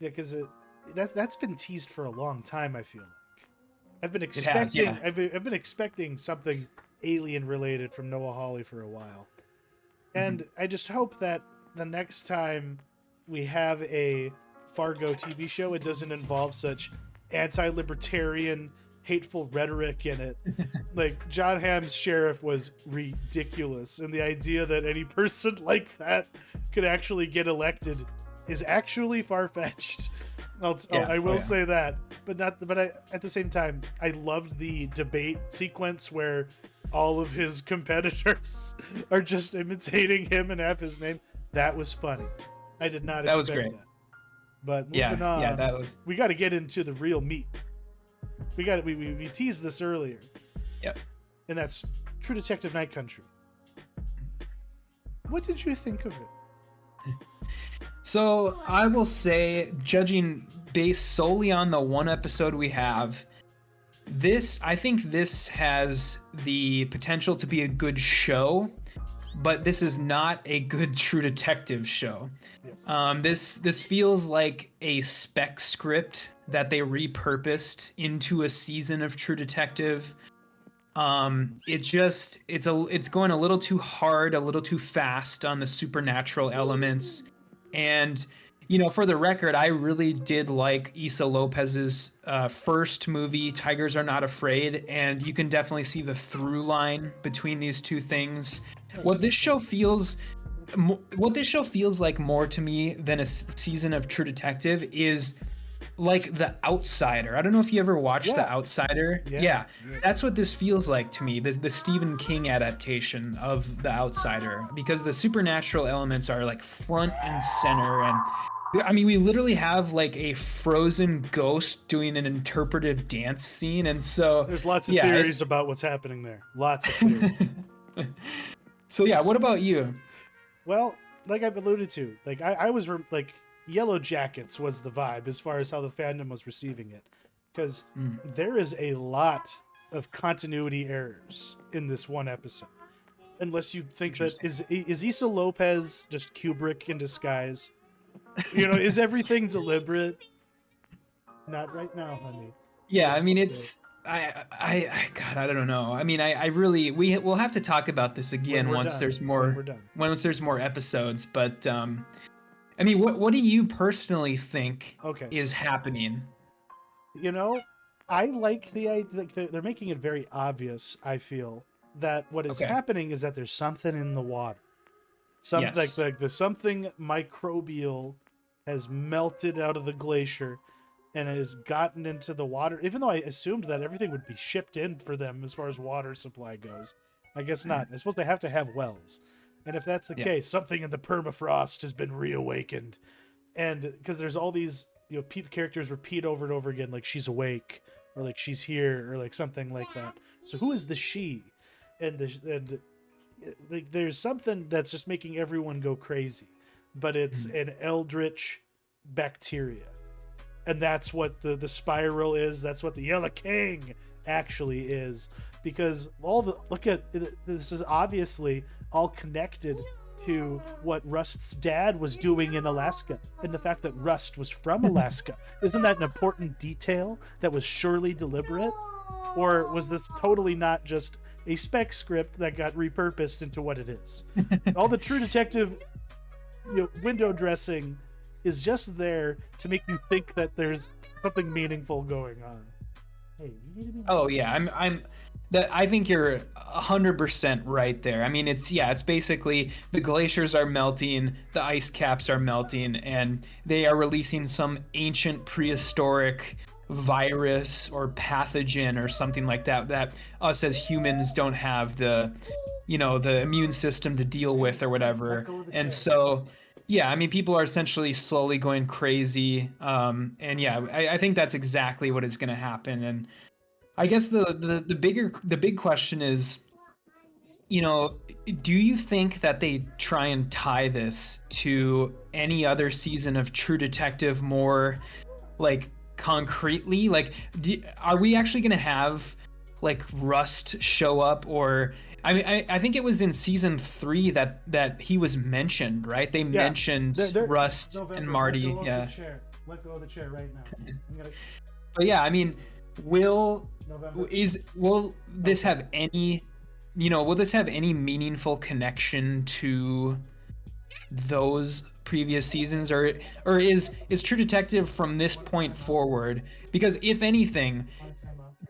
Speaker 3: Yeah, because that's been teased for a long time. I feel like I've been expecting. I've been expecting something alien related from Noah Hawley for a while, and I just hope that the next time we have a Fargo TV show, it doesn't involve such anti-libertarian, hateful rhetoric in it. Like John Hamm's sheriff was ridiculous, and the idea that any person like that could actually get elected is actually far-fetched. I will say that, but at the same time, I loved the debate sequence where all of his competitors are just imitating him and have his name. That was funny. I did not expect that.
Speaker 4: Was great.
Speaker 3: But moving on,
Speaker 4: that was.
Speaker 3: We got to get into the real meat. We teased this earlier.
Speaker 4: Yep.
Speaker 3: And that's True Detective Night Country. What did you think of it?
Speaker 4: So I will say, judging based solely on the one episode we have, I think this has the potential to be a good show, but this is not a good True Detective show. Yes. This feels like a spec script that they repurposed into a season of True Detective. It's going a little too hard, a little too fast on the supernatural elements. And for the record, I really did like Issa Lopez's first movie, Tigers Are Not Afraid, and you can definitely see the through line between these two things. What this show feels like more to me than a season of True Detective is like The Outsider. I don't know if you ever watched
Speaker 3: Yeah.
Speaker 4: The Outsider. Yeah, that's what this feels like to me. The Stephen King adaptation of The Outsider, because the supernatural elements are like front and center, and I mean, we literally have like a frozen ghost doing an interpretive dance scene, and so
Speaker 3: There's lots of
Speaker 4: yeah,
Speaker 3: theories about what's happening there. Lots of theories.
Speaker 4: So yeah, what about you?
Speaker 3: Well, like I've alluded to, like I was like Yellow Jackets was the vibe as far as how the fandom was receiving it, because there is a lot of continuity errors in this one episode. Unless you think that is Issa Lopez just Kubrick in disguise? You know, is everything deliberate? Not right now, honey.
Speaker 4: Yeah, I mean, it's God, I don't know. I mean, I really we'll have to talk about this again
Speaker 3: When we're
Speaker 4: once
Speaker 3: done.
Speaker 4: there's
Speaker 3: When
Speaker 4: more
Speaker 3: we're done.
Speaker 4: once there's more episodes. But I mean, what do you personally think
Speaker 3: Okay.
Speaker 4: is happening?
Speaker 3: You know, I like the idea. Like they're making it very obvious. I feel that what is
Speaker 4: Okay.
Speaker 3: happening is that there's something in the water.
Speaker 4: Yes.
Speaker 3: Like the something microbial has melted out of the glacier and it has gotten into the water. Even though I assumed that everything would be shipped in for them as far as water supply goes, I guess not. I suppose they have to have wells, and if that's the
Speaker 4: Yeah.
Speaker 3: case, something in the permafrost has been reawakened. And because there's all these, you know, characters repeat over and over again, like she's awake or like she's here or like something like that. So who is the she? And like there's something that's just making everyone go crazy, but it's an eldritch bacteria, and that's what the spiral is. That's what the Yellow King actually is, because this is obviously all connected to what Rust's dad was doing in Alaska, and the fact that Rust was from Alaska. Isn't that an important detail that was surely deliberate? Or was this totally not just a spec script that got repurposed into what it is? All the True Detective, you know, window dressing is just there to make you think that there's something meaningful going on. Hey, you need to be
Speaker 4: Oh yeah, I think you're 100% right there. I mean, it's basically the glaciers are melting, the ice caps are melting, and they are releasing some ancient prehistoric virus or pathogen or something like that us as humans don't have the immune system to deal with or whatever. And so yeah, I mean, people are essentially slowly going crazy, and yeah, I think that's exactly what is going to happen. And I guess the big question is, you know, do you think that they try and tie this to any other season of True Detective more like concretely? Like, are we actually going to have like Rust show up? Or I mean, I think it was in season 3 that he was mentioned, right? They mentioned Rust and Marty. Yeah.
Speaker 3: Let go of the chair right now.
Speaker 4: But yeah, I mean, will this have any, will this have any meaningful connection to those previous seasons, or is True Detective from this point forward? Because if anything,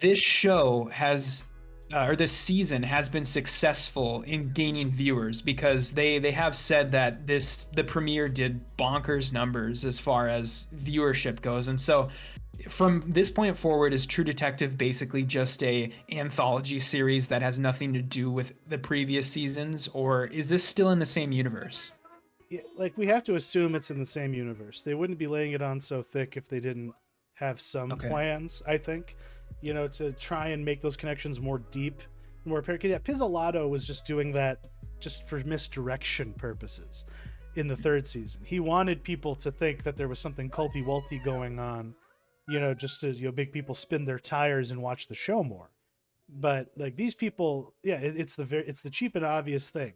Speaker 4: this show has or this season has been successful in gaining viewers, because they have said that the premiere did bonkers numbers as far as viewership goes. And so from this point forward, is True Detective basically just a anthology series that has nothing to do with the previous seasons, or is this still in the same universe?
Speaker 3: Yeah, like we have to assume it's in the same universe. They wouldn't be laying it on so thick if they didn't have some plans, I think, to try and make those connections more deep, more apparent. Yeah, Pizzolatto was just doing that just for misdirection purposes in the 3rd season. He wanted people to think that there was something culty-wulty going on, just to make people spin their tires and watch the show more. But like these people, yeah, it's the cheap and obvious thing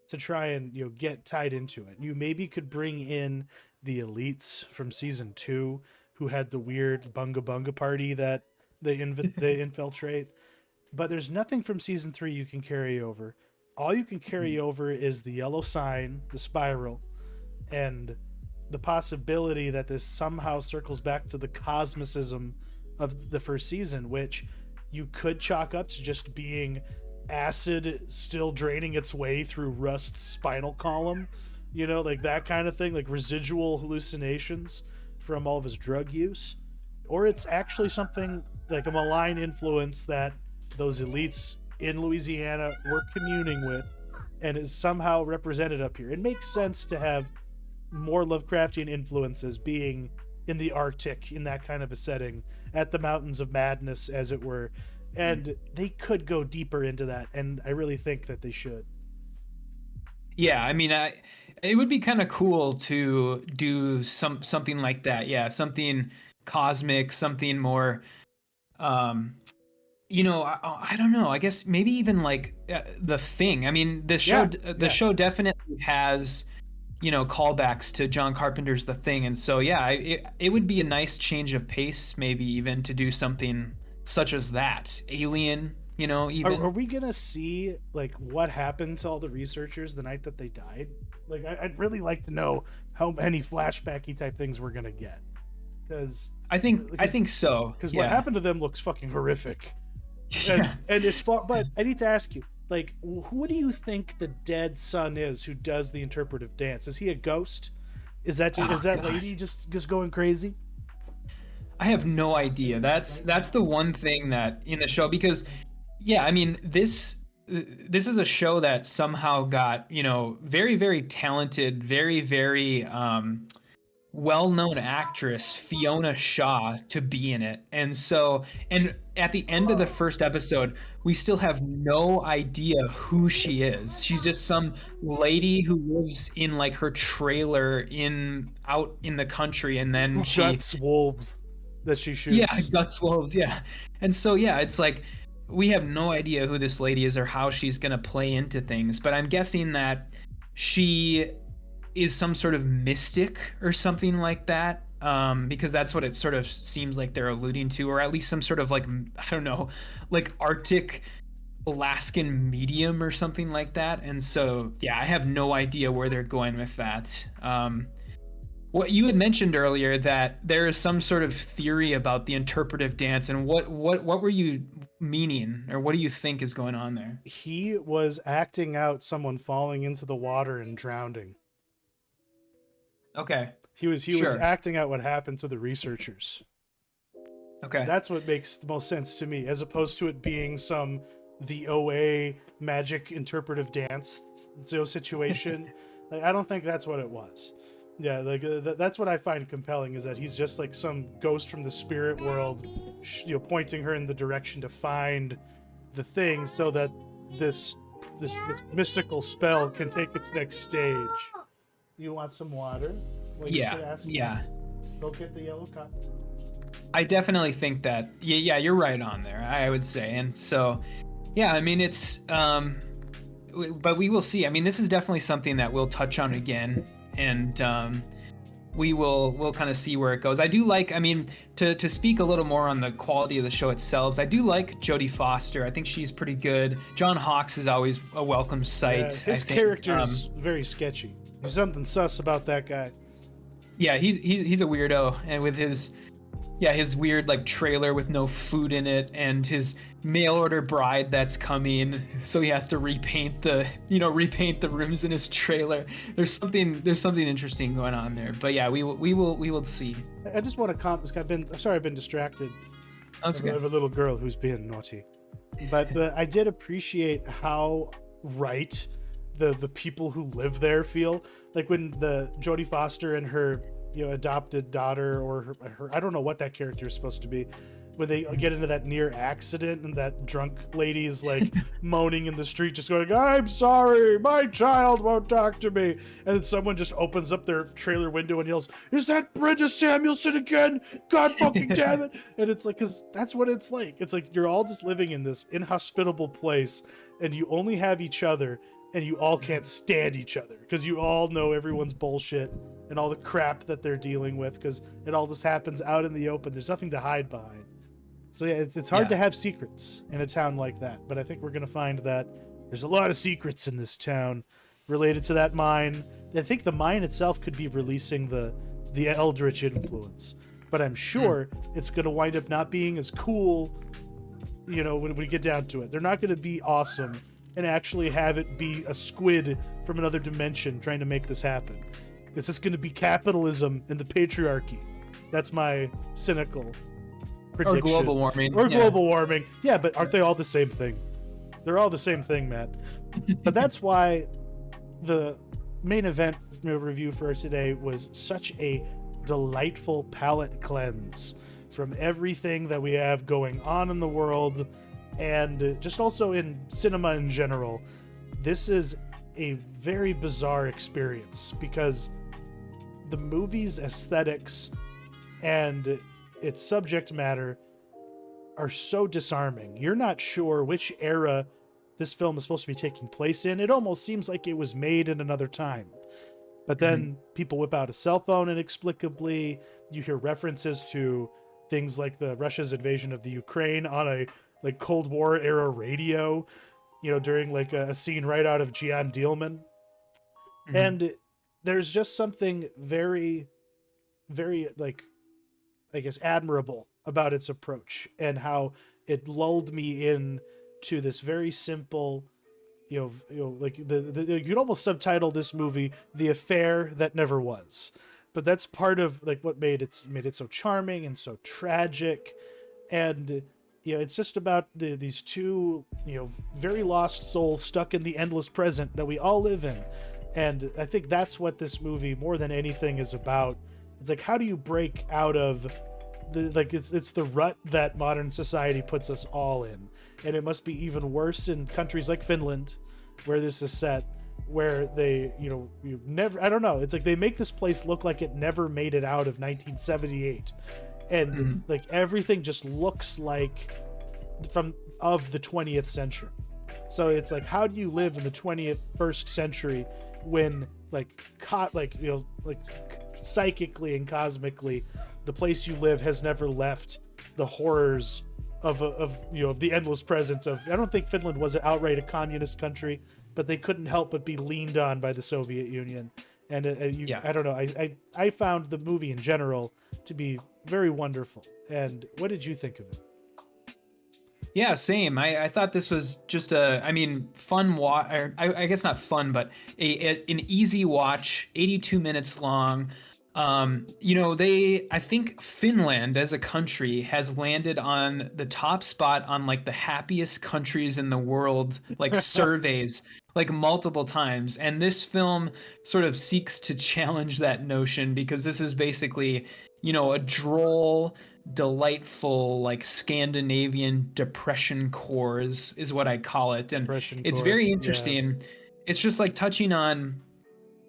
Speaker 3: to try and get tied into it. You maybe could bring in the elites from season 2 who had the weird bunga bunga party that they infiltrate, but there's nothing from season 3 you can carry over. All you can carry over is the yellow sign, the spiral, and the possibility that this somehow circles back to the cosmicism of the 1st season, which you could chalk up to just being acid still draining its way through Rust's spinal column, like that kind of thing, like residual hallucinations from all of his drug use. it's actually something like a malign influence that those elites in Louisiana were communing with and is somehow represented up here. It makes sense to have more Lovecraftian influences being in the Arctic, in that kind of a setting, at the Mountains of Madness, as it were. And they could go deeper into that, and I really think that they should.
Speaker 4: Yeah, I mean, it would be kind of cool to do something like that. Yeah, something cosmic, something more, you know, I don't know. I guess maybe even like The Thing. I mean, the show definitely has, you know, callbacks to John Carpenter's The Thing, and so yeah, it would be a nice change of pace, maybe even to do something such as that. Alien, you know, even.
Speaker 3: Are we gonna see like what happened to all the researchers the night that they died? Like, I'd really like to know how many flashbacky type things we're gonna get, because
Speaker 4: I think so.
Speaker 3: Because what happened to them looks fucking horrific. And as far, but I need to ask you, like, who do you think the dead son is who does the interpretive dance? Is he a ghost? Is that lady just going crazy?
Speaker 4: I have no idea. That's the one thing that in the show, because yeah, I mean, this is a show that somehow got, you know, very, very talented, very, very well-known actress Fiona Shaw to be in it. And so, and at the end of the first episode, we still have no idea who she is. She's just some lady who lives in like her trailer out in the country, and then she
Speaker 3: guts wolves that she shoots.
Speaker 4: Yeah, guts wolves, yeah. And so yeah, it's like we have no idea who this lady is or how she's gonna play into things, but I'm guessing that she is some sort of mystic or something like that, because that's what it sort of seems like they're alluding to, or at least some sort of like, I don't know, like Arctic Alaskan medium or something like that. And so yeah, I have no idea where they're going with that. What you had mentioned earlier, that there is some sort of theory about the interpretive dance, and what were you meaning, or what do you think is going on there?
Speaker 3: He was acting out someone falling into the water and drowning.
Speaker 4: Okay.
Speaker 3: He was acting out what happened to the researchers.
Speaker 4: Okay.
Speaker 3: That's what makes the most sense to me, as opposed to it being the OA magic interpretive dance situation. Like, I don't think that's what it was. Yeah, like that's what I find compelling, is that he's just like some ghost from the spirit world, you know, pointing her in the direction to find the thing, so that this mystical spell can take its next stage. You want some water? Well,
Speaker 4: yeah.
Speaker 3: Go get the yellow cup.
Speaker 4: I definitely think that. Yeah, you're right on there, I would say. And so, yeah, I mean, it's, but we will see. I mean, this is definitely something that we'll touch on again, and we'll kind of see where it goes. I do like, I mean, to speak a little more on the quality of the show itself, I do like Jodie Foster. I think she's pretty good. John Hawkes is always a welcome sight.
Speaker 3: Yeah, his character's very sketchy. There's something sus about that guy.
Speaker 4: Yeah, he's a weirdo, and with his weird like trailer with no food in it, and his mail order bride that's coming, so he has to repaint the rooms in his trailer. There's something interesting going on there. But yeah, we will see.
Speaker 3: I just want to comment. I'm sorry, I've been distracted.
Speaker 4: That's okay.
Speaker 3: I have a little girl who's being naughty, but I did appreciate how right the people who live there feel. Like when the Jodie Foster and her, you know, adopted daughter, or her I don't know what that character is supposed to be, when they get into that near accident and that drunk lady's like moaning in the street, just going, "I'm sorry, my child won't talk to me," and then someone just opens up their trailer window and yells, "Is that Brenda Samuelson again? God fucking damn it!" And it's like, because that's what it's like. It's like you're all just living in this inhospitable place, and you only have each other, and you all can't stand each other because you all know everyone's bullshit and all the crap that they're dealing with, because it all just happens out in the open. There's nothing to hide behind. So yeah, it's hard to have secrets in a town like that, but I think we're going to find that there's a lot of secrets in this town related to that mine. I think the mine itself could be releasing the Eldritch influence, but I'm sure it's going to wind up not being as cool, you know, when we get down to it. They're not going to be awesome and actually have it be a squid from another dimension trying to make this happen. It's just going to be capitalism and the patriarchy. That's my cynical prediction.
Speaker 4: Or global warming.
Speaker 3: Or
Speaker 4: yeah.
Speaker 3: global warming. Yeah, but aren't they all the same thing? They're all the same thing, Matt. But that's why the main event review for today was such a delightful palate cleanse from everything that we have going on in the world and just also in cinema in general. This is a very bizarre experience because the movie's aesthetics and its subject matter are so disarming. You're not sure which era this film is supposed to be taking place in. It almost seems like it was made in another time. But then people whip out a cell phone inexplicably. You hear references to things like the Russia's invasion of the Ukraine on a like Cold War era radio, you know, during like a scene right out of Gian Dielman. And there's just something very, very like, I guess, admirable about its approach and how it lulled me in to this very simple, you know, like you could almost subtitle this movie "The Affair That Never Was," but that's part of like what made it so charming and so tragic, and you know, it's just about these two, you know, very lost souls stuck in the endless present that we all live in, and I think that's what this movie more than anything is about. It's like, how do you break out of it's the rut that modern society puts us all in, and it must be even worse in countries like Finland, where this is set, where they, you never, I don't know, it's like they make this place look like it never made it out of 1978, and like everything just looks like of the 20th century. So it's like, how do you live in the 21st century when psychically and cosmically the place you live has never left the horrors of the endless presence of, I don't think Finland was outright a communist country, but they couldn't help but be leaned on by the Soviet Union. And I don't know, I found the movie in general to be very wonderful. And what did you think of it?
Speaker 4: Yeah, same. I thought this was just fun watch. I guess not fun, but an easy watch, 82 minutes long. I think Finland as a country has landed on the top spot on like the happiest countries in the world, like surveys, like multiple times. And this film sort of seeks to challenge that notion because this is basically, a droll, delightful, like Scandinavian depression core is what I call it. And it's very interesting. Yeah. It's just like touching on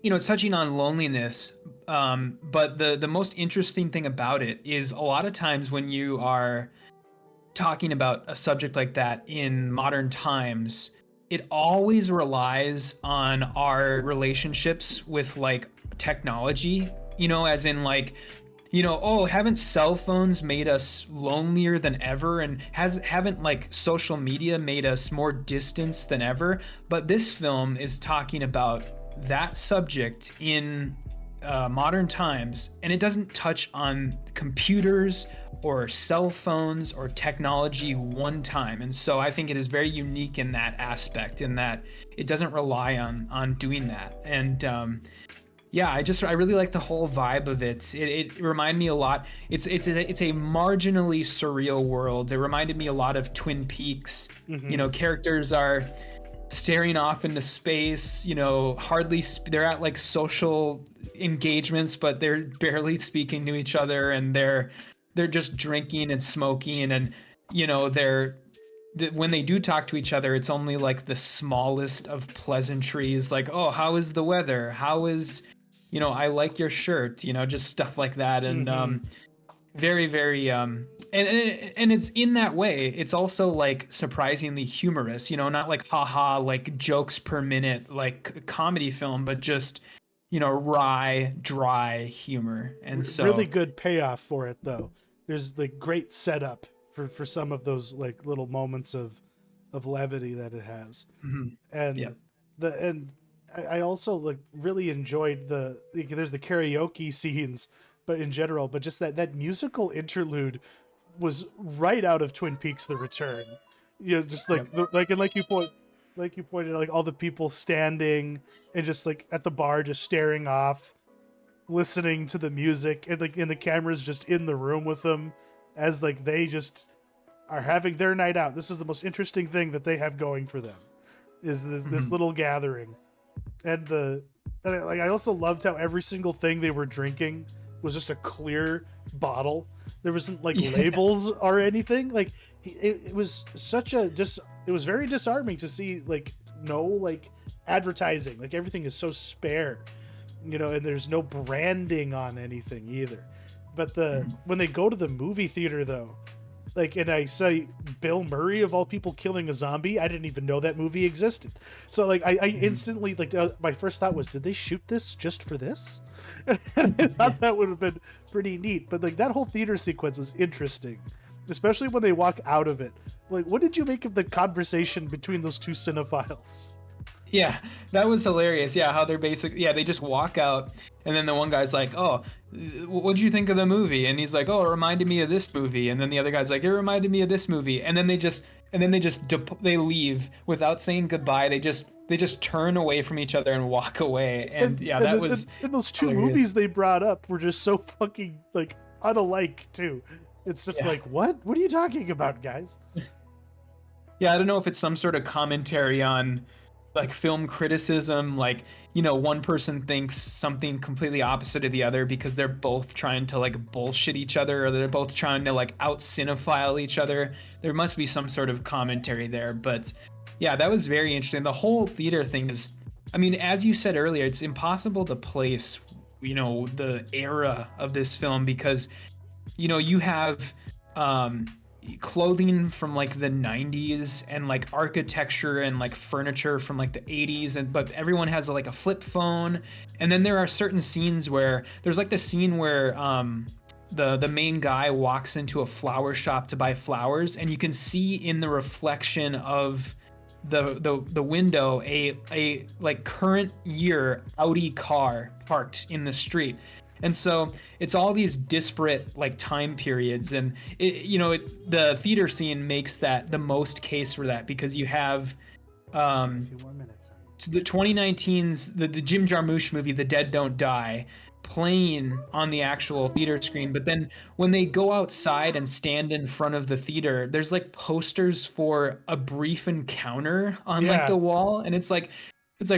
Speaker 4: loneliness. But the most interesting thing about it is a lot of times when you are talking about a subject like that in modern times, it always relies on our relationships with like technology, as in like, haven't cell phones made us lonelier than ever, and haven't like social media made us more distanced than ever? But this film is talking about that subject in modern times, and it doesn't touch on computers or cell phones or technology one time. And so I think it is very unique in that aspect, in that it doesn't rely on doing that. And I really like the whole vibe of it. It reminded me a lot. It's a marginally surreal world. It reminded me a lot of Twin Peaks. Characters are staring off into space, they're at like social engagements, but they're barely speaking to each other, and they're just drinking and smoking, and when they do talk to each other, it's only like the smallest of pleasantries, like, oh, how is the weather, how is I like your shirt, just stuff like that. And very, very and it's in that way, it's also like surprisingly humorous, not like haha, like jokes per minute, like comedy film, but just wry, dry humor. And so
Speaker 3: really good payoff for it, though. There's like great setup for some of those like little moments of levity that it has. And I also like really enjoyed there's the karaoke scenes, but in general, but just that musical interlude was right out of Twin Peaks: The Return. Just like like you pointed out, like all the people standing and just like at the bar, just staring off, listening to the music, and like, and the camera's just in the room with them, as like they just are having their night out. This is the most interesting thing that they have going for them, is this little gathering. And I also loved how every single thing they were drinking was just a clear bottle. There wasn't like labels or anything. Like it was it was very disarming to see like no like advertising. Like everything is so spare, and there's no branding on anything either. But when they go to the movie theater though, like, and I say Bill Murray of all people killing a zombie, I didn't even know that movie existed. So like I instantly like my first thought was, did they shoot this just for this? I thought that would have been pretty neat. But like that whole theater sequence was interesting, especially when they walk out of it. Like, what did you make of the conversation between those two cinephiles?
Speaker 4: Yeah, that was hilarious. Yeah, how they're they just walk out, and then the one guy's like, "Oh, what'd you think of the movie?" And he's like, "Oh, it reminded me of this movie." And then the other guy's like, "It reminded me of this movie." And then they leave without saying goodbye. They just turn away from each other and walk away. And
Speaker 3: those two
Speaker 4: hilarious.
Speaker 3: Movies they brought up were just so fucking like unalike too. It's just like, what are you talking about, guys?
Speaker 4: Yeah, I don't know if it's some sort of commentary on like film criticism, like, one person thinks something completely opposite of the other because they're both trying to like bullshit each other, or they're both trying to like out cinephile each other. There must be some sort of commentary there. But yeah, that was very interesting. The whole theater thing is, I mean, as you said earlier, it's impossible to place, the era of this film because, you have clothing from like the 90s and like architecture and like furniture from like the 80s, but everyone has like a flip phone. And then there are certain scenes where there's like the scene where the main guy walks into a flower shop to buy flowers, and you can see in the reflection of the window a like current year Audi car parked in the street. And so it's all these disparate like time periods, and the theater scene makes that the most case for that, because you have the 2019's the Jim Jarmusch movie The Dead Don't Die playing on the actual theater screen, but then when they go outside and stand in front of the theater, there's like posters for A Brief Encounter on like the wall, and it's like,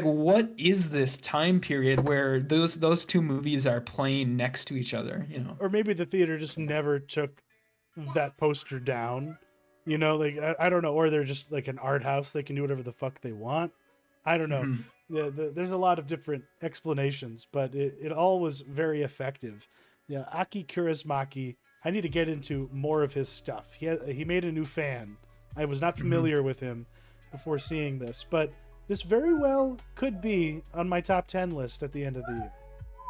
Speaker 4: what is this time period where those two movies are playing next to each other?
Speaker 3: Or maybe the theater just never took that poster down, like I don't know, or they're just like an art house, they can do whatever the fuck they want. I don't know. There's a lot of different explanations, but it all was very effective. Yeah, Aki Kaurismäki, I need to get into more of his stuff. He made a new fan. I was not familiar with him before seeing this, but this very well could be on my top 10 list at the end of the year.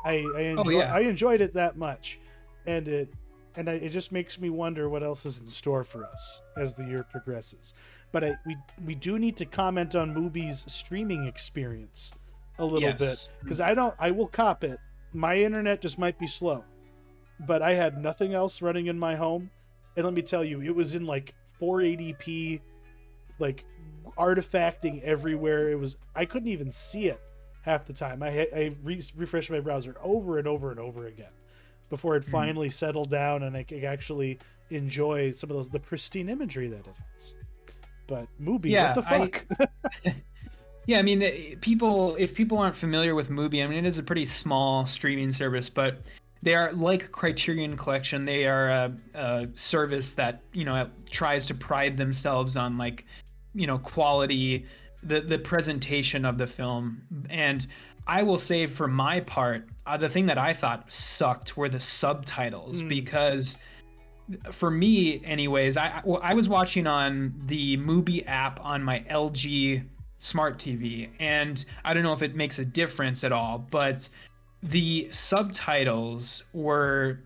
Speaker 3: I enjoyed it that much, and it just makes me wonder what else is in store for us as the year progresses. But we do need to comment on Mubi's streaming experience a little bit, because I will cop it. My internet just might be slow, but I had nothing else running in my home, and let me tell you, it was in like 480p, like artifacting everywhere. I couldn't even see it half the time. I refreshed my browser over and over and over again before it finally settled down and I could actually enjoy some of the pristine imagery that it has. But Mubi, what the fuck?
Speaker 4: Yeah, I mean, if people aren't familiar with Mubi, I mean, it is a pretty small streaming service, but they are like Criterion Collection. They are a service that tries to pride themselves on like quality, the presentation of the film. And I will say, for my part, the thing that I thought sucked were the subtitles, because for me anyways, I was watching on the Mubi app on my LG smart TV, and I don't know if it makes a difference at all, but the subtitles were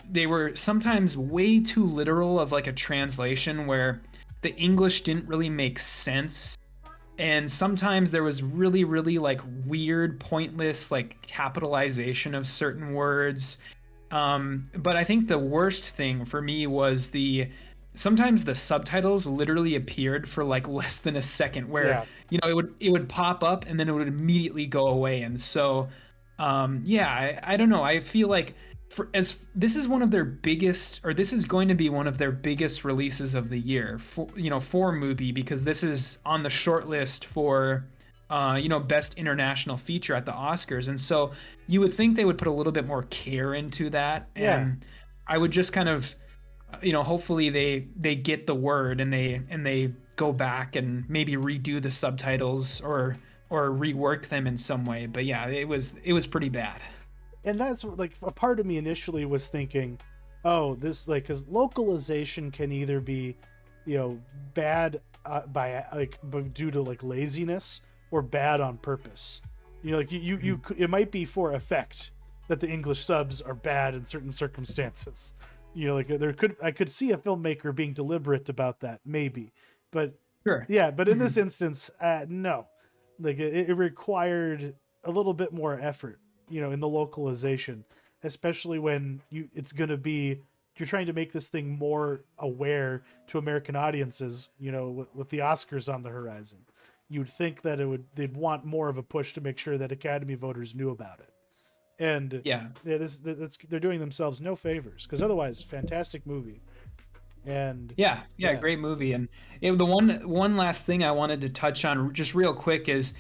Speaker 4: sometimes way too literal of like a translation, where the English didn't really make sense. And sometimes there was really, really like weird, pointless, like capitalization of certain words. But I think the worst thing for me was sometimes the subtitles literally appeared for like less than a second, where it would pop up and then it would immediately go away. And so I don't know. I feel like this is one of their biggest, or this is going to be one of their biggest releases of the year for movie, because this is on the short list for best international feature at the Oscars. And so you would think they would put a little bit more care into that. And I would just kind of, hopefully they get the word and they go back and maybe redo the subtitles or rework them in some way. But yeah, it was pretty bad.
Speaker 3: And that's like a part of me initially was thinking, oh, this like, because localization can either be, bad due to like laziness or bad on purpose. It might be for effect that the English subs are bad in certain circumstances. I could see a filmmaker being deliberate about that, maybe, but
Speaker 4: sure.
Speaker 3: Yeah, but in this instance, no, like it required a little bit more effort, in the localization, especially when you're trying to make this thing more aware to American audiences, with the Oscars on the horizon. You'd think that they'd want more of a push to make sure that Academy voters knew about it. And they're doing themselves no favors, because otherwise, fantastic movie. And
Speaker 4: yeah, great movie. And the one last thing I wanted to touch on just real quick is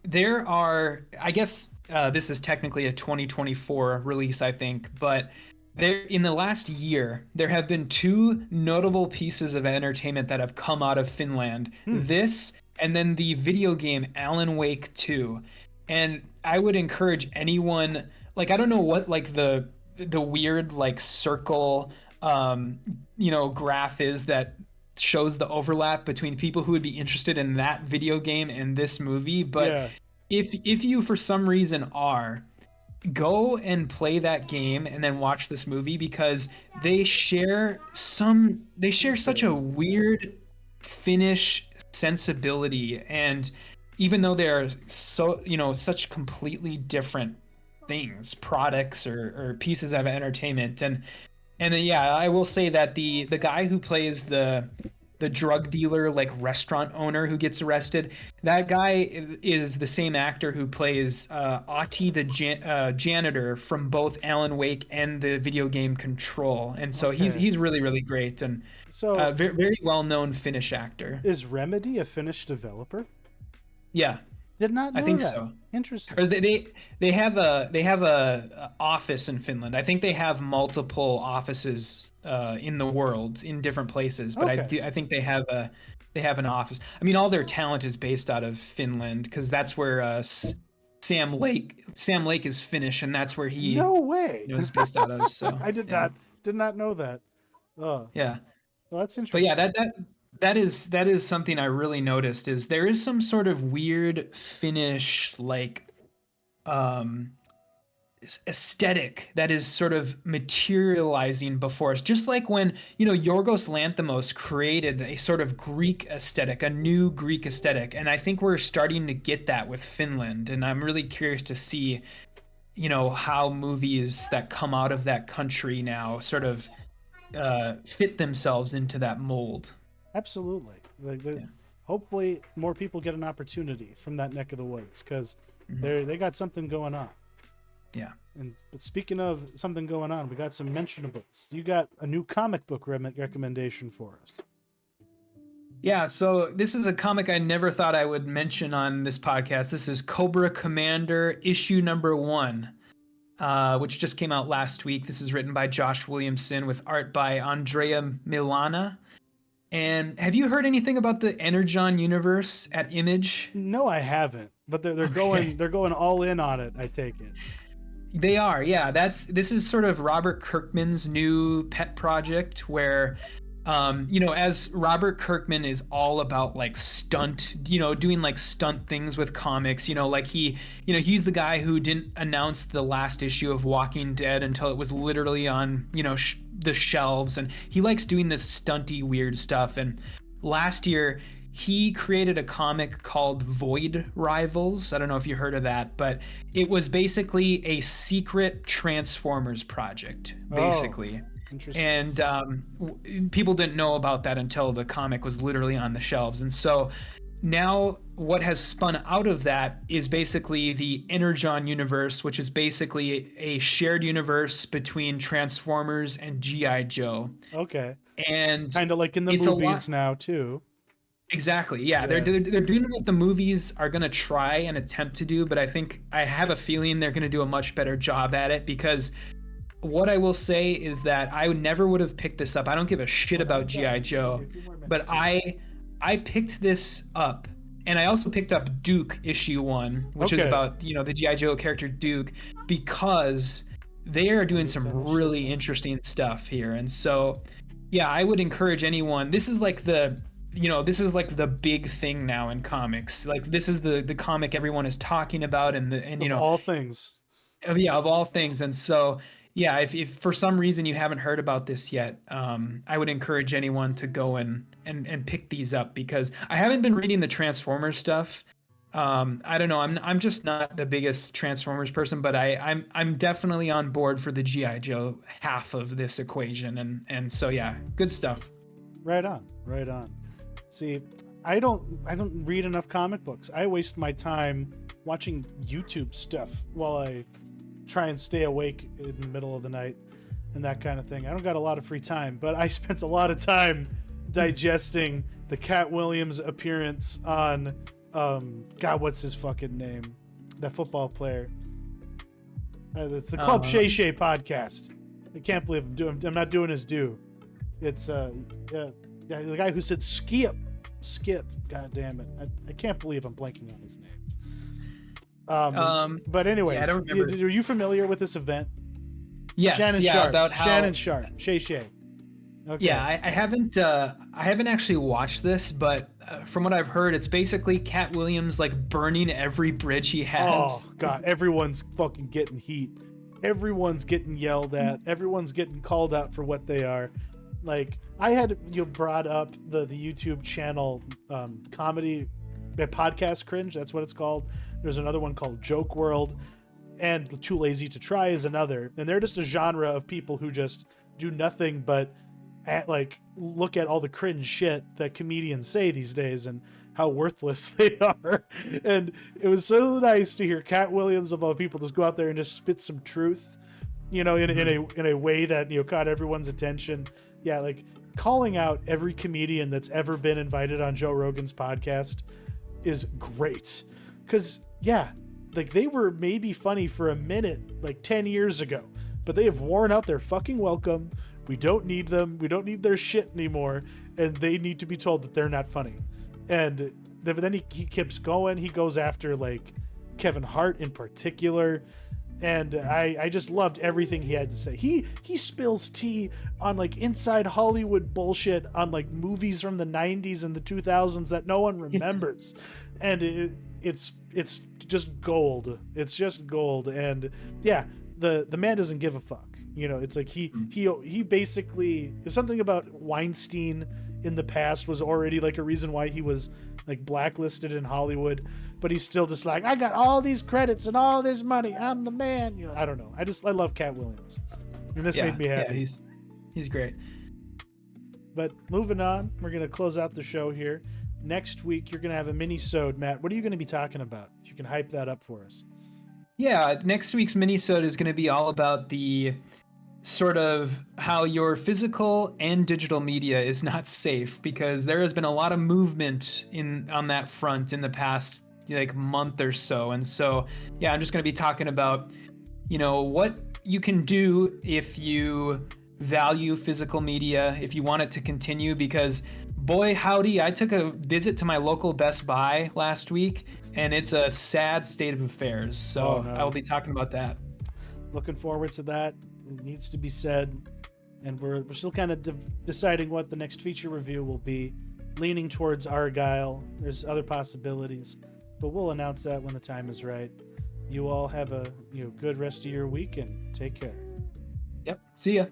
Speaker 4: there are, I guess this is technically a 2024 release, I think, but there in the last year there have been two notable pieces of entertainment that have come out of Finland. This and then the video game Alan Wake 2. And I would encourage anyone, like, I don't know what like the weird like circle graph is that shows the overlap between people who would be interested in that video game and this movie, but if you for some reason are, go and play that game and then watch this movie, because they share such a weird Finnish sensibility, and even though they're so such completely different things, products or pieces of entertainment. And then I will say that the guy who plays the drug dealer, like restaurant owner who gets arrested, that guy is the same actor who plays Ahti the janitor from both Alan Wake and the video game Control. And so he's really, really great, and so very, very well-known Finnish actor.
Speaker 3: Is Remedy a Finnish developer?
Speaker 4: Yeah.
Speaker 3: Did not know
Speaker 4: I think
Speaker 3: that.
Speaker 4: so.
Speaker 3: Interesting.
Speaker 4: Or they have a office in Finland. I think they have multiple offices in the world in different places, but I think they have an office. I mean, all their talent is based out of Finland, because that's where Sam Lake is Finnish, and that's where he is based out of. So
Speaker 3: I did not know that. Oh
Speaker 4: yeah.
Speaker 3: Well, that's interesting.
Speaker 4: But yeah, that is something I really noticed, is there is some sort of weird Finnish like aesthetic that is sort of materializing before us, just like when Yorgos Lanthimos created a sort of Greek aesthetic, a new Greek aesthetic, and I think we're starting to get that with Finland. And I'm really curious to see how movies that come out of that country now sort of fit themselves into that mold.
Speaker 3: Absolutely. Hopefully more people get an opportunity from that neck of the woods, because they got something going on.
Speaker 4: Yeah.
Speaker 3: But speaking of something going on, we got some mentionables. You got a new comic book recommendation for us.
Speaker 4: Yeah, so this is a comic I never thought I would mention on this podcast. This is Cobra Commander issue number 1, which just came out last week. This is written by Josh Williamson with art by Andrea Milana. And have you heard anything about the Energon universe at Image?
Speaker 3: No, I haven't. But they're going all in on it, I take it.
Speaker 4: They are, yeah. This is sort of Robert Kirkman's new pet project, where as Robert Kirkman is all about like stunt, doing like stunt things with comics, like he's the guy who didn't announce the last issue of Walking Dead until it was literally on, the shelves, and he likes doing this stunty weird stuff. And last year he created a comic called Void Rivals. I don't know if you heard of that, but it was basically a secret Transformers project, basically.
Speaker 3: Interesting.
Speaker 4: And people didn't know about that until the comic was literally on the shelves. And so now what has spun out of that is basically the Energon universe, which is basically a shared universe between Transformers and G.I. Joe.
Speaker 3: Okay.
Speaker 4: And
Speaker 3: Kind of like in the
Speaker 4: it's a
Speaker 3: movies
Speaker 4: lot.
Speaker 3: now too.
Speaker 4: Exactly. Yeah,
Speaker 3: Yeah.
Speaker 4: they're doing what the movies are going to try and attempt to do, but I have a feeling they're going to do a much better job at it, because what I will say is that I never would have picked this up. I don't give a shit about G.I. Joe, but I picked this up, and I also picked up Duke issue 1, which is
Speaker 3: Okay.
Speaker 4: about, you know, the G.I. Joe character Duke, because they are doing some really interesting stuff here. And so, yeah, I would encourage anyone. This is like the big thing now in comics. Like, this is the comic everyone is talking about, and
Speaker 3: Of all things.
Speaker 4: of all things. And so, yeah, if for some reason you haven't heard about this yet, I would encourage anyone to go and pick these up, because I haven't been reading the Transformers stuff. I don't know. I'm just not the biggest Transformers person, but I'm definitely on board for the G.I. Joe half of this equation. And so, yeah, good stuff.
Speaker 3: Right on. Right on. See, I don't read enough comic books. I waste my time watching YouTube stuff while I try and stay awake in the middle of the night and that kind of thing. I don't got a lot of free time, but I spent a lot of time digesting the Katt Williams appearance on God, what's his fucking name? That football player. It's the Club Shay podcast. I can't believe I'm not doing his due. It's the guy who said Skip. God damn it! I can't believe I'm blanking on his name. But anyways,
Speaker 4: yeah, I don't remember.
Speaker 3: are you familiar with this event?
Speaker 4: Yes,
Speaker 3: Shannon
Speaker 4: yeah,
Speaker 3: Sharp.
Speaker 4: about how
Speaker 3: Shannon Sharp. Shay. Okay.
Speaker 4: Yeah, I haven't actually watched this, but from what I've heard, it's basically Katt Williams like burning every bridge he has.
Speaker 3: Oh god, everyone's fucking getting heat. Everyone's getting yelled at. Everyone's getting called out for what they are. Like, I had brought up the YouTube channel comedy podcast cringe. That's what it's called. There's another one called Joke World, and Too Lazy to Try is another. And they're just a genre of people who just do nothing but look at all the cringe shit that comedians say these days and how worthless they are. And it was so nice to hear Katt Williams of all people just go out there and just spit some truth, in a way that caught everyone's attention. Yeah, like calling out every comedian that's ever been invited on Joe Rogan's podcast is great. Because like they were maybe funny for a minute like 10 years ago, but they have worn out their fucking welcome. We don't need them. We don't need their shit anymore. And they need to be told that they're not funny. And then he keeps going. He goes after like Kevin Hart in particular. And I just loved everything he had to say. He spills tea on like inside Hollywood bullshit on like movies from the 90s and the 2000s that no one remembers. And it's just gold. It's just gold. And yeah, the man doesn't give a fuck. It's like he basically, something about Weinstein in the past was already like a reason why he was like blacklisted in Hollywood, but he's still just like, I got all these credits and all this money, I'm the man. I don't know. I love Katt Williams, and this made me happy.
Speaker 4: Yeah, he's great.
Speaker 3: But moving on, we're gonna close out the show here. Next week you're gonna have a mini-sode, Matt. What are you gonna be talking about? If you can hype that up for us.
Speaker 4: Yeah, next week's mini-sode is going to be all about the sort of how your physical and digital media is not safe, because there has been a lot of movement on that front in the past like month or so. And so, yeah, I'm just going to be talking about, what you can do if you value physical media, if you want it to continue, because boy, howdy, I took a visit to my local Best Buy last week, and it's a sad state of affairs. So I will be talking about that.
Speaker 3: Looking forward to that. It needs to be said. And we're still kind of deciding what the next feature review will be. Leaning towards Argyle. There's other possibilities, but we'll announce that when the time is right. You all have a good rest of your week, and take care.
Speaker 4: Yep. See ya.